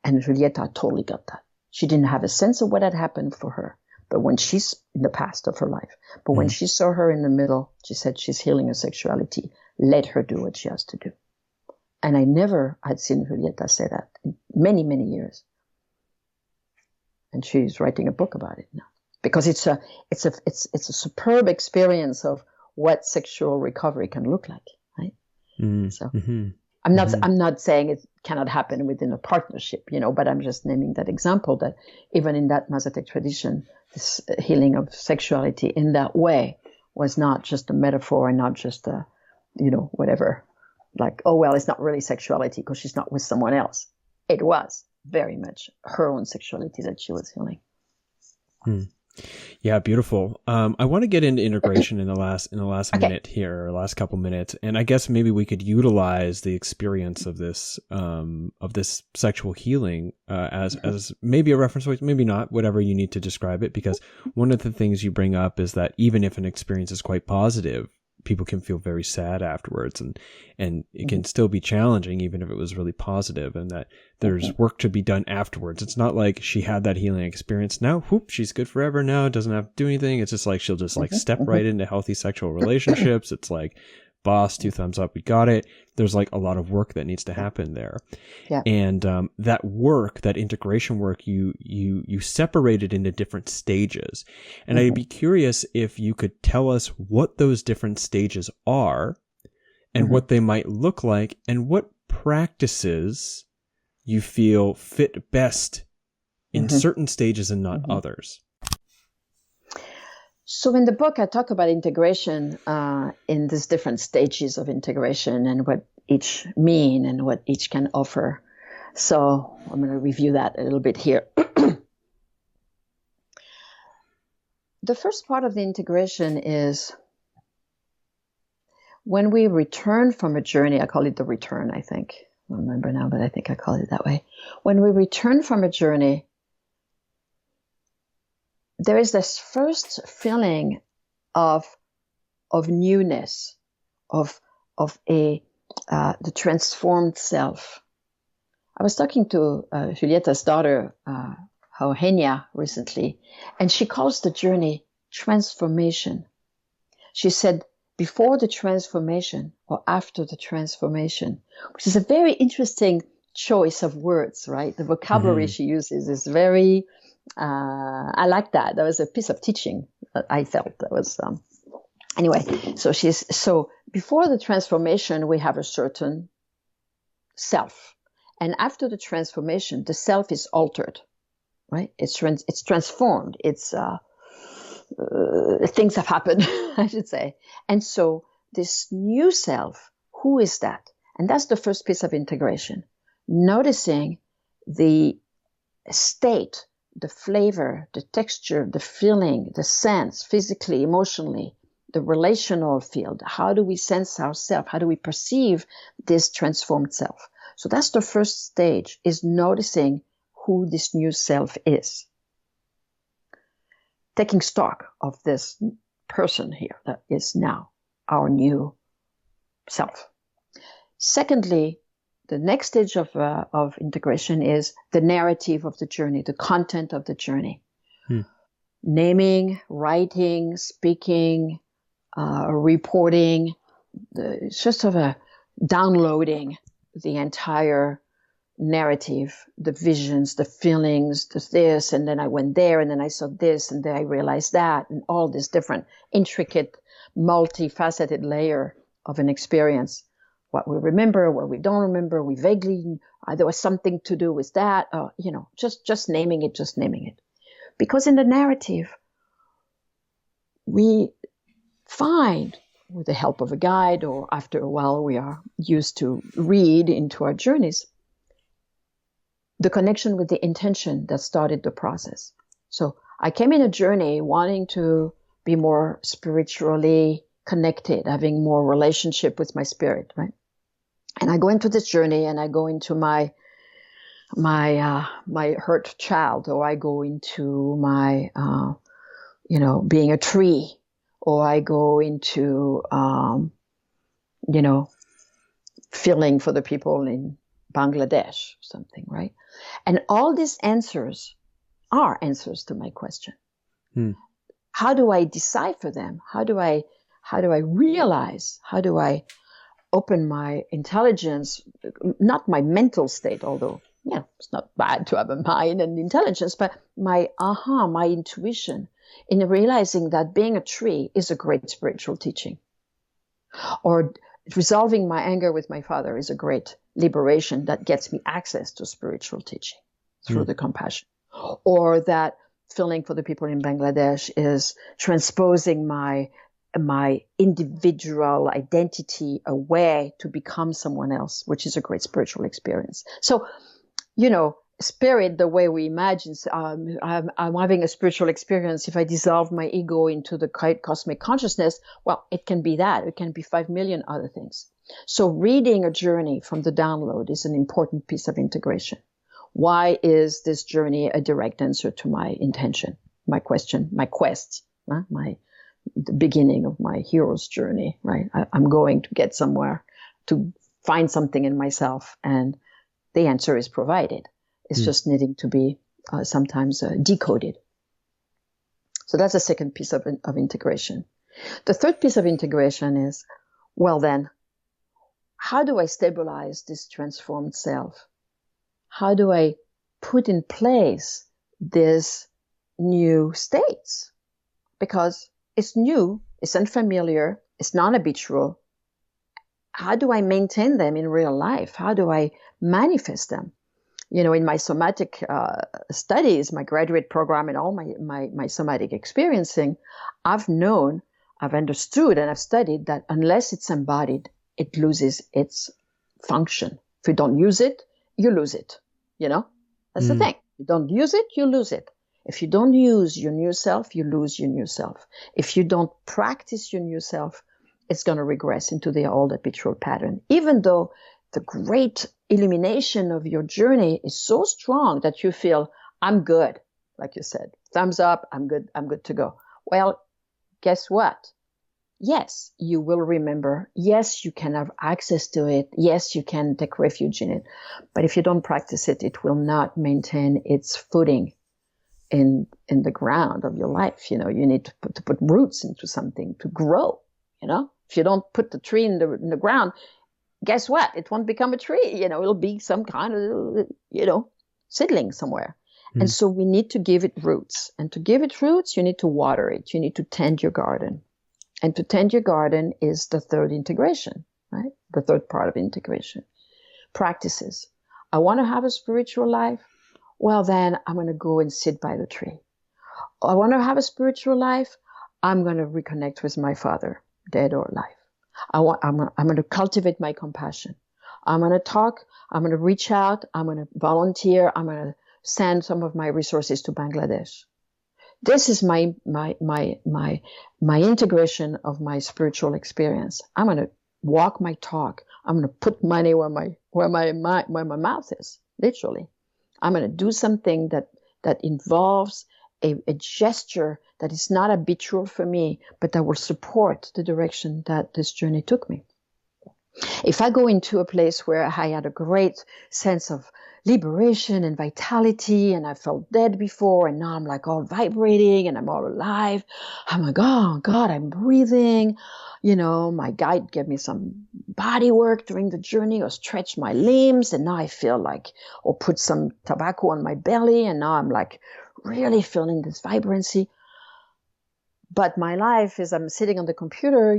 and Julieta totally got that. She didn't have a sense of what had happened for her, but when she's in the past of her life, but when she saw her in the middle, she said she's healing her sexuality. Let her do what she has to do. And I never had seen Julieta say that in many, many years. And she's writing a book about it now, because it's a superb experience of what sexual recovery can look like, right? So I'm not saying it cannot happen within a partnership, but I'm just naming that example, that even in that Mazatec tradition, this healing of sexuality in that way was not just a metaphor and not just a, whatever, like, oh, well, it's not really sexuality because she's not with someone else. It was very much her own sexuality that she was healing. Yeah, beautiful. I want to get into integration in the last minute here, or last couple minutes, and I guess maybe we could utilize the experience of this sexual healing as maybe a reference point, maybe not, whatever you need to describe it. Because one of the things you bring up is that even if an experience is quite positive, people can feel very sad afterwards, and it can still be challenging even if it was really positive, and that there's work to be done afterwards. It's not like she had that healing experience, now whoop, she's good forever, now doesn't have to do anything. It's just like she'll just like step right into healthy sexual relationships. It's like, boss, 2 thumbs up, we got it. There's like a lot of work that needs to happen there. Yeah. And that work, that integration work, you separated into different stages. And I'd be curious if you could tell us what those different stages are and what they might look like, and what practices you feel fit best in certain stages and not others. So in the book, I talk about integration in these different stages of integration and what each mean and what each can offer. So I'm going to review that a little bit here. The first part of the integration is when we return from a journey, I call it the return, I think. I don't remember now, but I think I call it that way. When we return from a journey, there is this first feeling of newness, of the transformed self. I was talking to Julietta's daughter, Eugenia, recently, and she calls the journey transformation. She said, before the transformation or after the transformation, which is a very interesting choice of words, right? The vocabulary she uses is very, I like that. That was a piece of teaching that I felt. That was, anyway, so before the transformation, we have a certain self. And after the transformation, the self is altered, right? It's transformed. Things have happened, I should say. And so this new self, who is that? And that's the first piece of integration. Noticing the state, the flavor, the texture, the feeling, the sense, physically, emotionally, the relational field. How do we sense ourselves? How do we perceive this transformed self? So that's the first stage, is noticing who this new self is. Taking stock of this person here that is now our new self. Secondly, the next stage of integration is the narrative of the journey, the content of the journey. Naming, writing, speaking, reporting, it's just sort of downloading the entire narrative, the visions, the feelings, this, and then I went there, and then I saw this, and then I realized that, and all this different, intricate, multifaceted layer of an experience. What we remember, what we don't remember, we vaguely, there was something to do with that, just naming it. Because in the narrative, we find, with the help of a guide, or after a while we are used to read into our journeys, the connection with the intention that started the process. So I came in a journey wanting to be more spiritually connected, having more relationship with my spirit, right? And I go into this journey, and I go into my hurt child, or I go into my, being a tree, or I go into, feeling for the people in Bangladesh, or something, right? And all these answers are answers to my question. How do I decipher them? How do I realize? How do I open my intelligence, not my mental state, although, it's not bad to have a mind and intelligence, but my intuition in realizing that being a tree is a great spiritual teaching. Or resolving my anger with my father is a great liberation that gets me access to spiritual teaching through the compassion. Or that feeling for the people in Bangladesh is transposing my individual identity away to become someone else, which is a great spiritual experience. So, spirit, the way we imagine, I'm having a spiritual experience. If I dissolve my ego into the cosmic consciousness, well, it can be that. It can be 5 million other things. So reading a journey from the download is an important piece of integration. Why is this journey a direct answer to my intention, my question, my quest, the beginning of my hero's journey, right? I'm going to get somewhere, to find something in myself, and the answer is provided. It's just needing to be sometimes decoded. So that's the second piece of integration. The third piece of integration is, well then, how do I stabilize this transformed self? How do I put in place these new states? Because it's new, it's unfamiliar, it's non-habitual. How do I maintain them in real life? How do I manifest them? In my somatic studies, my graduate program, and all my somatic experiencing, I've understood, and I've studied that unless it's embodied, it loses its function. If you don't use it, you lose it. That's the thing. You don't use it, you lose it. If you don't use your new self, you lose your new self. If you don't practice your new self, it's going to regress into the old habitual pattern, even though the great illumination of your journey is so strong that you feel, I'm good, like you said, thumbs up, I'm good to go. Well, guess what? Yes, you will remember. Yes, you can have access to it. Yes, you can take refuge in it. But if you don't practice it, it will not maintain its footing in the ground of your life. You need to put roots into something to grow. If you don't put the tree in the ground, guess what? It won't become a tree. It'll be some kind of, seedling somewhere. And so we need to give it roots. And to give it roots, you need to water it. You need to tend your garden. And to tend your garden is the third integration, right? The third part of integration. Practices. I want to have a spiritual life. Well, then I'm going to go and sit by the tree. I want to have a spiritual life. I'm going to reconnect with my father, dead or alive. I'm going to cultivate my compassion. I'm going to talk. I'm going to reach out. I'm going to volunteer. I'm going to send some of my resources to Bangladesh. This is my integration of my spiritual experience. I'm going to walk my talk. I'm going to put money where my mouth is, literally. I'm going to do something that involves a gesture that is not habitual for me, but that will support the direction that this journey took me. If I go into a place where I had a great sense of liberation and vitality, and I felt dead before, and now I'm like all vibrating and I'm all alive. I'm like, oh God, I'm breathing. My guide gave me some body work during the journey, or stretched my limbs, and now I feel like, or put some tobacco on my belly, and now I'm like really feeling this vibrancy. But my life is I'm sitting on the computer,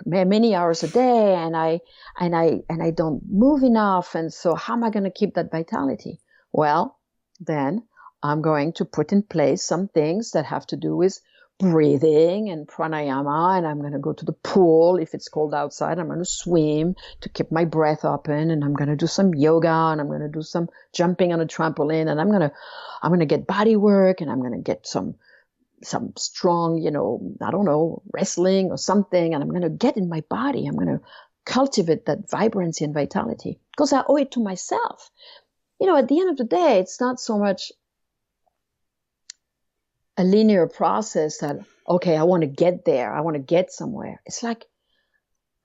many hours a day, and I don't move enough. And so how am I going to keep that vitality? Well, then I'm going to put in place some things that have to do with breathing and pranayama. And I'm going to go to the pool. If it's cold outside, I'm going to swim to keep my breath open. And I'm going to do some yoga, and I'm going to do some jumping on a trampoline, and I'm going to get body work, and I'm going to get some strong, wrestling or something, and I'm going to get in my body. I'm going to cultivate that vibrancy and vitality because I owe it to myself. At the end of the day, it's not so much a linear process that, okay, I want to get there. I want to get somewhere. It's like,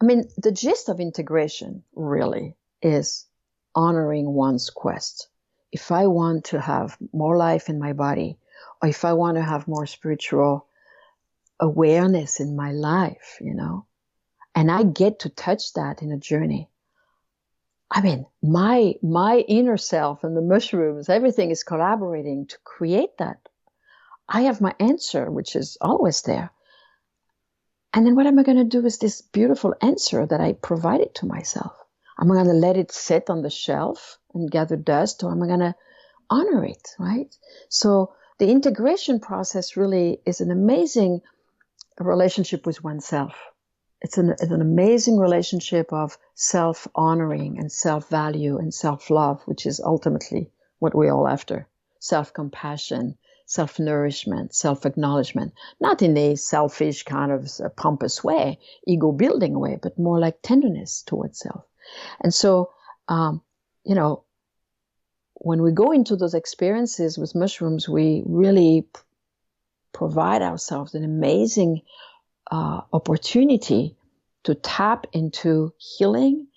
the gist of integration really is honoring one's quest. If I want to have more life in my body, or if I want to have more spiritual awareness in my life, and I get to touch that in a journey. My inner self and the mushrooms, everything is collaborating to create that. I have my answer, which is always there. And then what am I going to do with this beautiful answer that I provided to myself? Am I going to let it sit on the shelf and gather dust, or am I going to honor it, right? So the integration process really is an amazing relationship with oneself. It's an amazing relationship of self-honoring and self-value and self-love, which is ultimately what we're all after. Self-compassion, self-nourishment, self-acknowledgement, not in a selfish kind of pompous way, ego-building way, but more like tenderness towards self. And so, when we go into those experiences with mushrooms, we really provide ourselves an amazing opportunity to tap into healing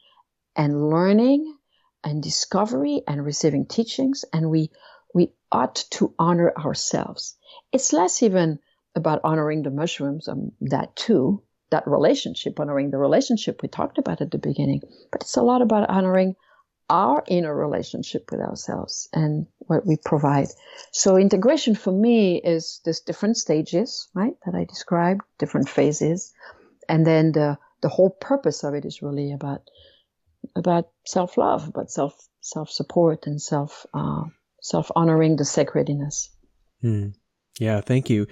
and learning and discovery and receiving teachings. And we ought to honor ourselves. It's less even about honoring the mushrooms, that too, that relationship, honoring the relationship we talked about at the beginning. But it's a lot about honoring our inner relationship with ourselves and what we provide. So integration for me is this different stages, right, that I described, different phases. And then the whole purpose of it is really about self-love, about self-support and self-honoring the sacredness. Yeah, thank you.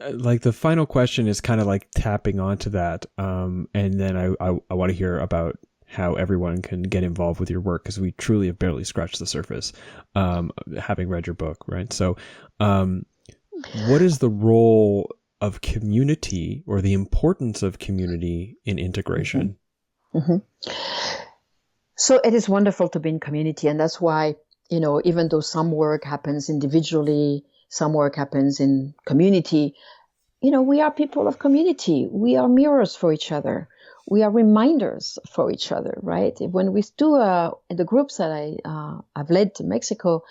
Like the final question is kind of like tapping onto that. And then I want to hear about how everyone can get involved with your work, because we truly have barely scratched the surface, having read your book, right? So what is the role of community or the importance of community in integration? So it is wonderful to be in community. And that's why, even though some work happens individually, some work happens in community, we are people of community. We are mirrors for each other. We are reminders for each other, right? When we do in the groups that I've led to Mexico,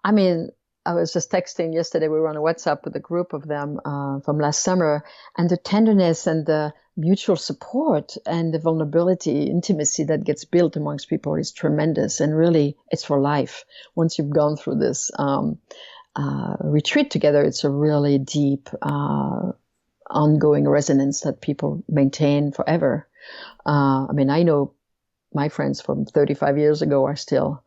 I mean, I was just texting yesterday. We were on a WhatsApp with a group of them from last summer, and the tenderness and the mutual support and the vulnerability, intimacy that gets built amongst people is tremendous. And really, it's for life. Once you've gone through this retreat together, it's a really deep, ongoing resonance that people maintain forever. I mean, I know my friends from 35 years ago are still,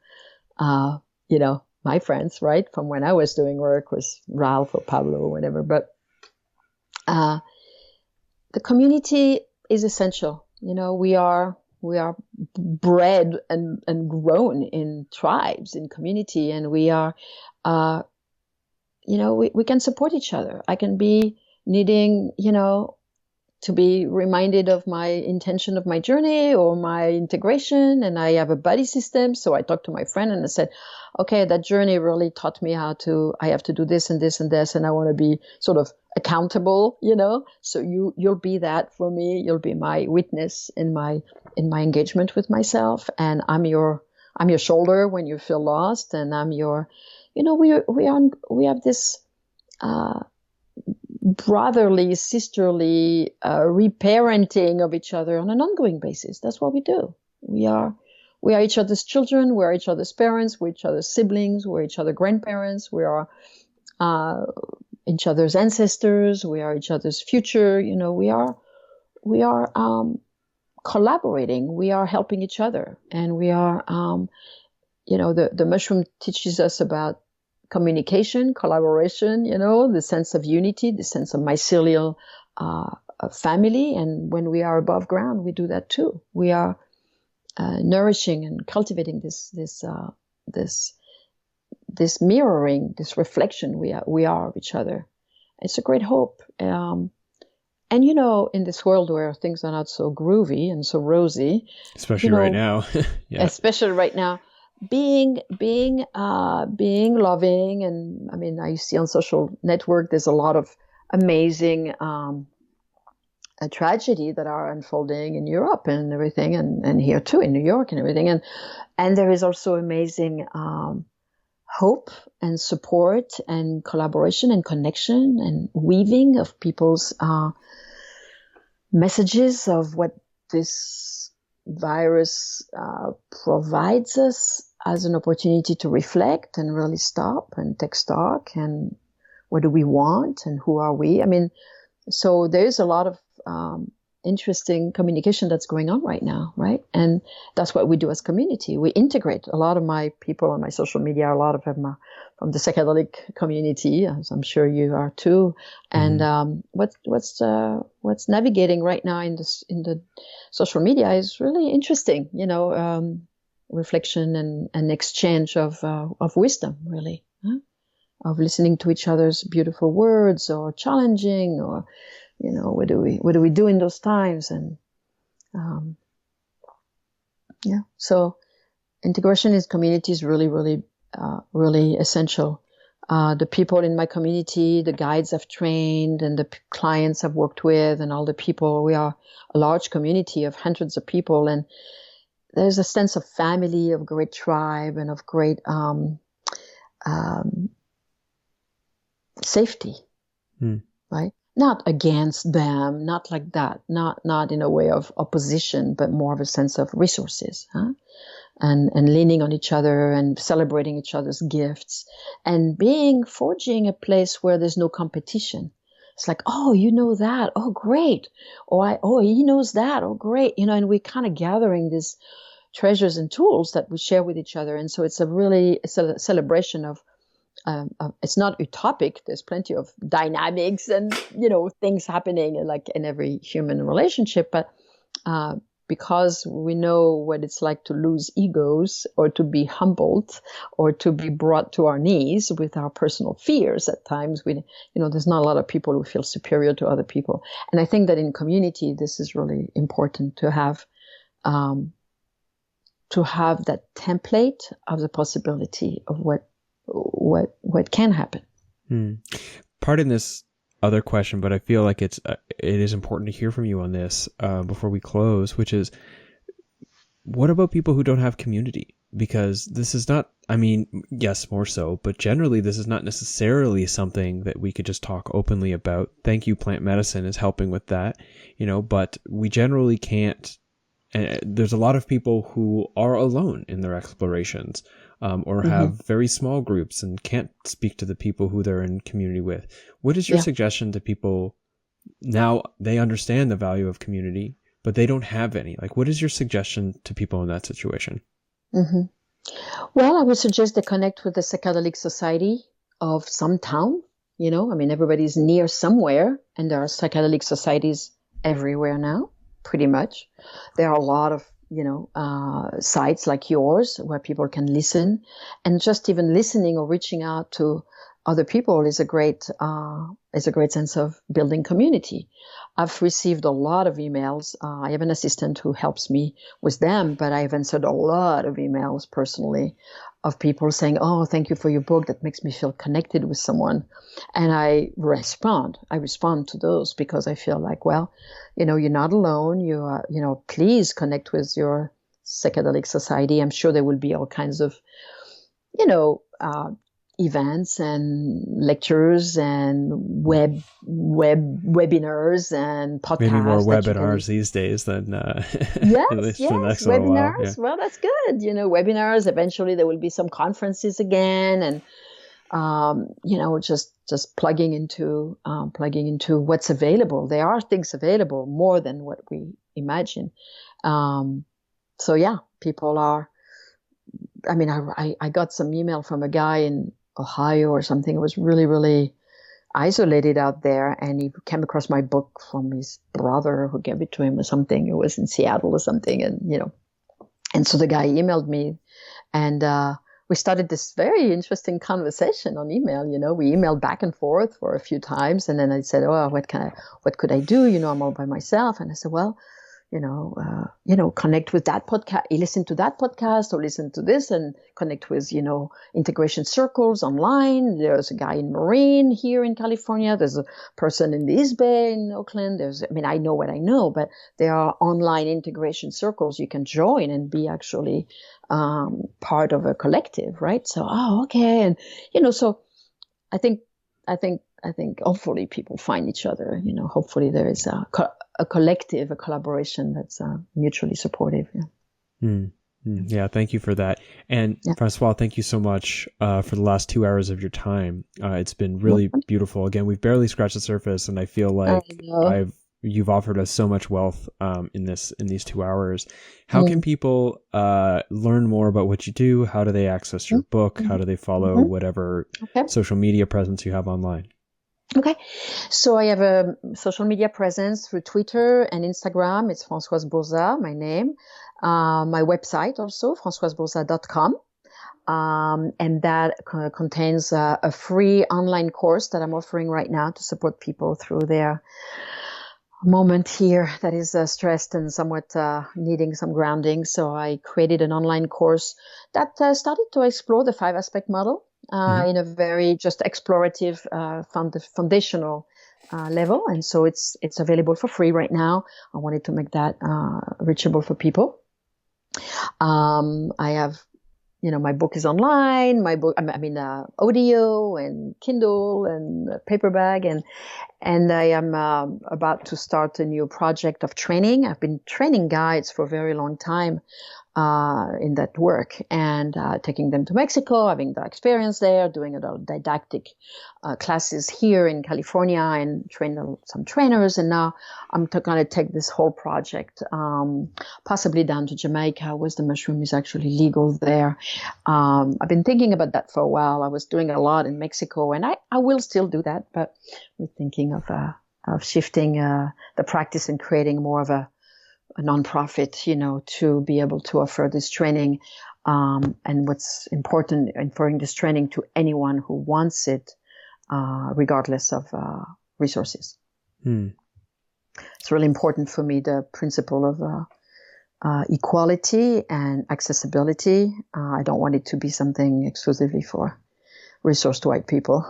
my friends, right? From when I was doing work with Ralph or Pablo or whatever. But the community is essential. We are bred and grown in tribes, in community, and we are, we can support each other. I can be needing, to be reminded of my intention of my journey or my integration, and I have a buddy system. So I talked to my friend and I said, okay, that journey really taught me I have to do this and this and this, and I want to be sort of accountable, so you'll be that for me. You'll be my witness in my engagement with myself, and I'm your shoulder when you feel lost, and I'm your, we have this, brotherly, sisterly, reparenting of each other on an ongoing basis. That's what we do. We are each other's children. We are each other's parents. We're each other's siblings. We're each other's grandparents. We are each other's ancestors. We are each other's future. We are collaborating. We are helping each other, and we are, the mushroom teaches us about communication, collaboration, the sense of unity, the sense of mycelial family. And when we are above ground, we do that too. We are nourishing and cultivating this mirroring, this reflection we are of each other. It's a great hope. And in this world where things are not so groovy and so rosy, especially right now, especially right now, being loving. And I mean, I see on social network, there's a lot of amazing tragedy that are unfolding in Europe and everything, and here too in New York and everything. And there is also amazing hope and support and collaboration and connection and weaving of people's messages of what this virus provides us as an opportunity to reflect and really stop and take stock, and what do we want and who are we? I mean, so there's a lot of interesting communication that's going on right now, right? And that's what we do as community. We integrate. A lot of my people on my social media, a lot of them are from the psychedelic community, as I'm sure you are too. And what's navigating right now in the social media is really interesting. Reflection and exchange of wisdom, really, of listening to each other's beautiful words, or challenging, or what do we do in those times? And so integration in community is really, really, really essential. The people in my community, the guides I've trained, and the clients I've worked with, and all the people, we are a large community of hundreds of people, and there's a sense of family, of great tribe, and of great safety, right? Not against them, not like that, not in a way of opposition, but more of a sense of resources, and leaning on each other and celebrating each other's gifts, and forging a place where there's no competition. It's like, oh, you know that, oh great, oh he knows that, oh great, and we're kind of gathering these treasures and tools that we share with each other. And so it's a celebration of it's not utopic. There's plenty of dynamics and things happening like in every human relationship, but because we know what it's like to lose egos or to be humbled or to be brought to our knees with our personal fears. At times there's not a lot of people who feel superior to other people. And I think that in community, this is really important to have that template of the possibility of what can happen. Pardon this other question, but I feel like it is important to hear from you on this before we close, which is, what about people who don't have community? Because this is not, I mean, yes, more so, but generally this is not necessarily something that we could just talk openly about. Thank you, plant medicine is helping with that, but we generally can't. And there's a lot of people who are alone in their explorations, or have very small groups and can't speak to the people who they're in community with. What is your suggestion to people now? They understand the value of community, but they don't have any. Like, what is your suggestion to people in that situation? Well, I would suggest they connect with the Psychedelic Society of some town. Everybody's near somewhere, and there are psychedelic societies everywhere now, pretty much. There are a lot of sites like yours where people can listen, and just even listening or reaching out to other people is a great sense of building community. I've received a lot of emails. I have an assistant who helps me with them, but I've answered a lot of emails personally of people saying, "Oh, thank you for your book. That makes me feel connected with someone." And I respond to those because I feel like, well, you're not alone. You are, please connect with your psychedelic society. I'm sure there will be all kinds of, events and lectures and webinars and podcasts. Maybe more webinars these days than yes, webinars. Yeah. Well, that's good. Webinars. Eventually, there will be some conferences again, and just plugging into what's available. There are things available more than what we imagine. So yeah, people are. I mean, I got some email from a guy in Ohio or something. It was really, really isolated out there, and he came across my book from his brother who gave it to him or something. It was in Seattle or something, and so the guy emailed me, and we started this very interesting conversation on email. We emailed back and forth for a few times, and then I said, "Oh, what could I do? I'm all by myself." And I said, "Well, connect with that podcast, listen to that podcast or listen to this and connect with, integration circles online. There's a guy in Marine here in California. There's a person in the East Bay in Oakland. I know what I know, but there are online integration circles you can join and be actually, part of a collective, right? So, okay. And, so I think hopefully people find each other, hopefully there is a collective, a collaboration that's mutually supportive. Yeah. Yeah, thank you for that. And Francoise, thank you so much for the last 2 hours of your time. It's been really beautiful. Again, we've barely scratched the surface, and I feel like you've offered us so much wealth in these 2 hours. How can people learn more about what you do? How do they access your book? How do they follow whatever social media presence you have online? Okay. So I have a social media presence through Twitter and Instagram. It's Francoise Bourzat, my name. My website also, francoisebourzat.com. And that contains a free online course that I'm offering right now to support people through their moment here that is stressed and somewhat needing some grounding. So I created an online course that started to explore the 5-aspect model in a very just explorative, foundational level. And so it's available for free right now. I wanted to make that reachable for people. I have, my book is online, audio and Kindle and paperback, and I am about to start a new project of training. I've been training guides for a very long time in that work, and taking them to Mexico, having the experience there, doing a lot of didactic classes here in California, and train some trainers. And now I'm going to take this whole project possibly down to Jamaica, where the mushroom is actually legal there. I've been thinking about that for a while. I was doing a lot in Mexico, and I will still do that, but we're thinking of shifting the practice and creating more of a nonprofit, to be able to offer this training. And what's important, offering this training to anyone who wants it, regardless of resources. It's really important for me, the principle of equality and accessibility. I don't want it to be something exclusively for resourced white people.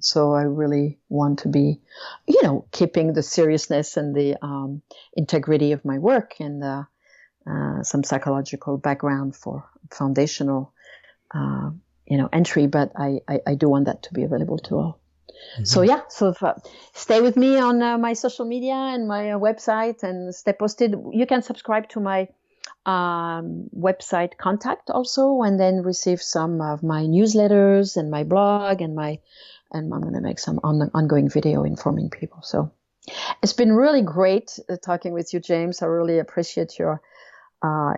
So I really want to be, keeping the seriousness and the integrity of my work and some psychological background for foundational, entry. But I do want that to be available to all. So stay with me on my social media and my website and stay posted. You can subscribe to my website contact also, and then receive some of my newsletters and my blog and I'm going to make some ongoing video informing people. So it's been really great talking with you, James. I really appreciate your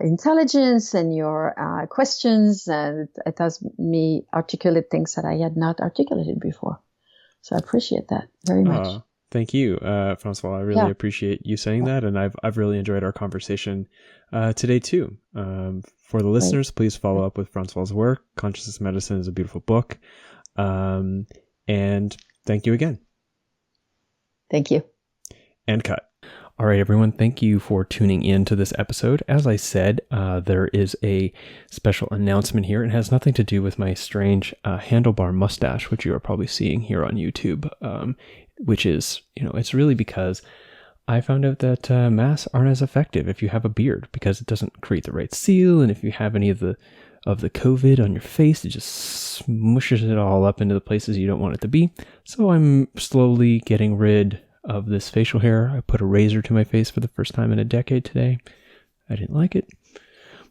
intelligence and your questions, and it has me articulate things that I had not articulated before. So I appreciate that very much. Thank you, Francoise. I really appreciate you saying that, and I've really enjoyed our conversation today too. For the listeners, please follow up with Francoise's work. Consciousness Medicine is a beautiful book, and thank you again. Thank you. And cut. All right, everyone. Thank you for tuning in to this episode. As I said, there is a special announcement here. It has nothing to do with my strange handlebar mustache, which you are probably seeing here on YouTube, which is, it's really because I found out that masks aren't as effective if you have a beard, because it doesn't create the right seal. And if you have any of the COVID on your face, it just smushes it all up into the places you don't want it to be. So I'm slowly getting rid of this facial hair. I put a razor to my face for the first time in a decade today. I didn't like it,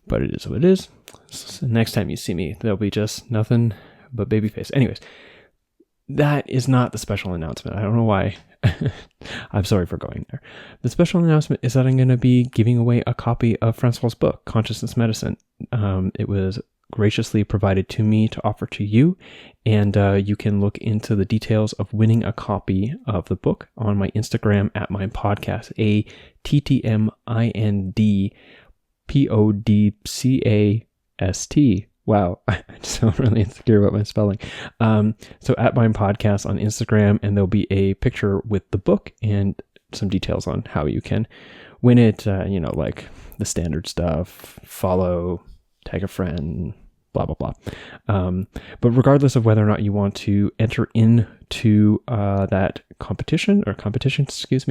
but it is what it is. So next time you see me, there'll be just nothing but baby face. Anyways, that is not the special announcement. I don't know why. I'm sorry for going there. The special announcement is that I'm going to be giving away a copy of Francoise's book, Consciousness Medicine. It was graciously provided to me to offer to you, and you can look into the details of winning a copy of the book on my Instagram @ATTMind podcast, ATTMind PODCAST. Wow, I just feel really insecure about my spelling. So @ATTMind podcast on Instagram, and there'll be a picture with the book and some details on how you can win it. Like the standard stuff: follow, tag a friend, blah, blah, blah. But regardless of whether or not you want to enter into that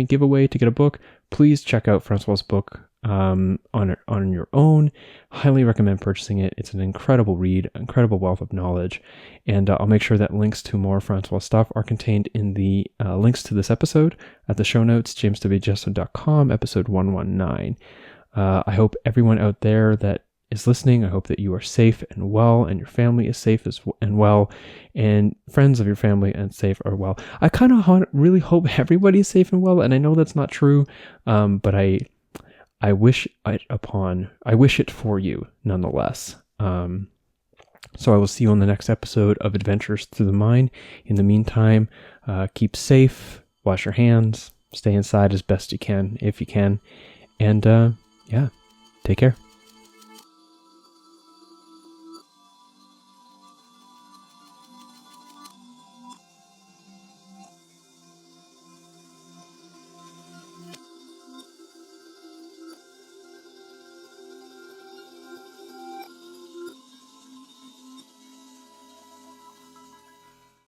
giveaway to get a book, please check out Francoise's book on your own. Highly recommend purchasing it. It's an incredible read, incredible wealth of knowledge. And I'll make sure that links to more Francoise stuff are contained in the links to this episode at the show notes, jameswjesso.com, episode 119. I hope everyone out there that is listening, I hope that you are safe and well, and your family is safe and well, and friends of your family and safe or well. I kind of really hope everybody's safe and well, and I know that's not true, but I wish it for you nonetheless. So I will see you on the next episode of Adventures Through the Mind. In the meantime, keep safe, wash your hands, stay inside as best you can, if you can, and take care.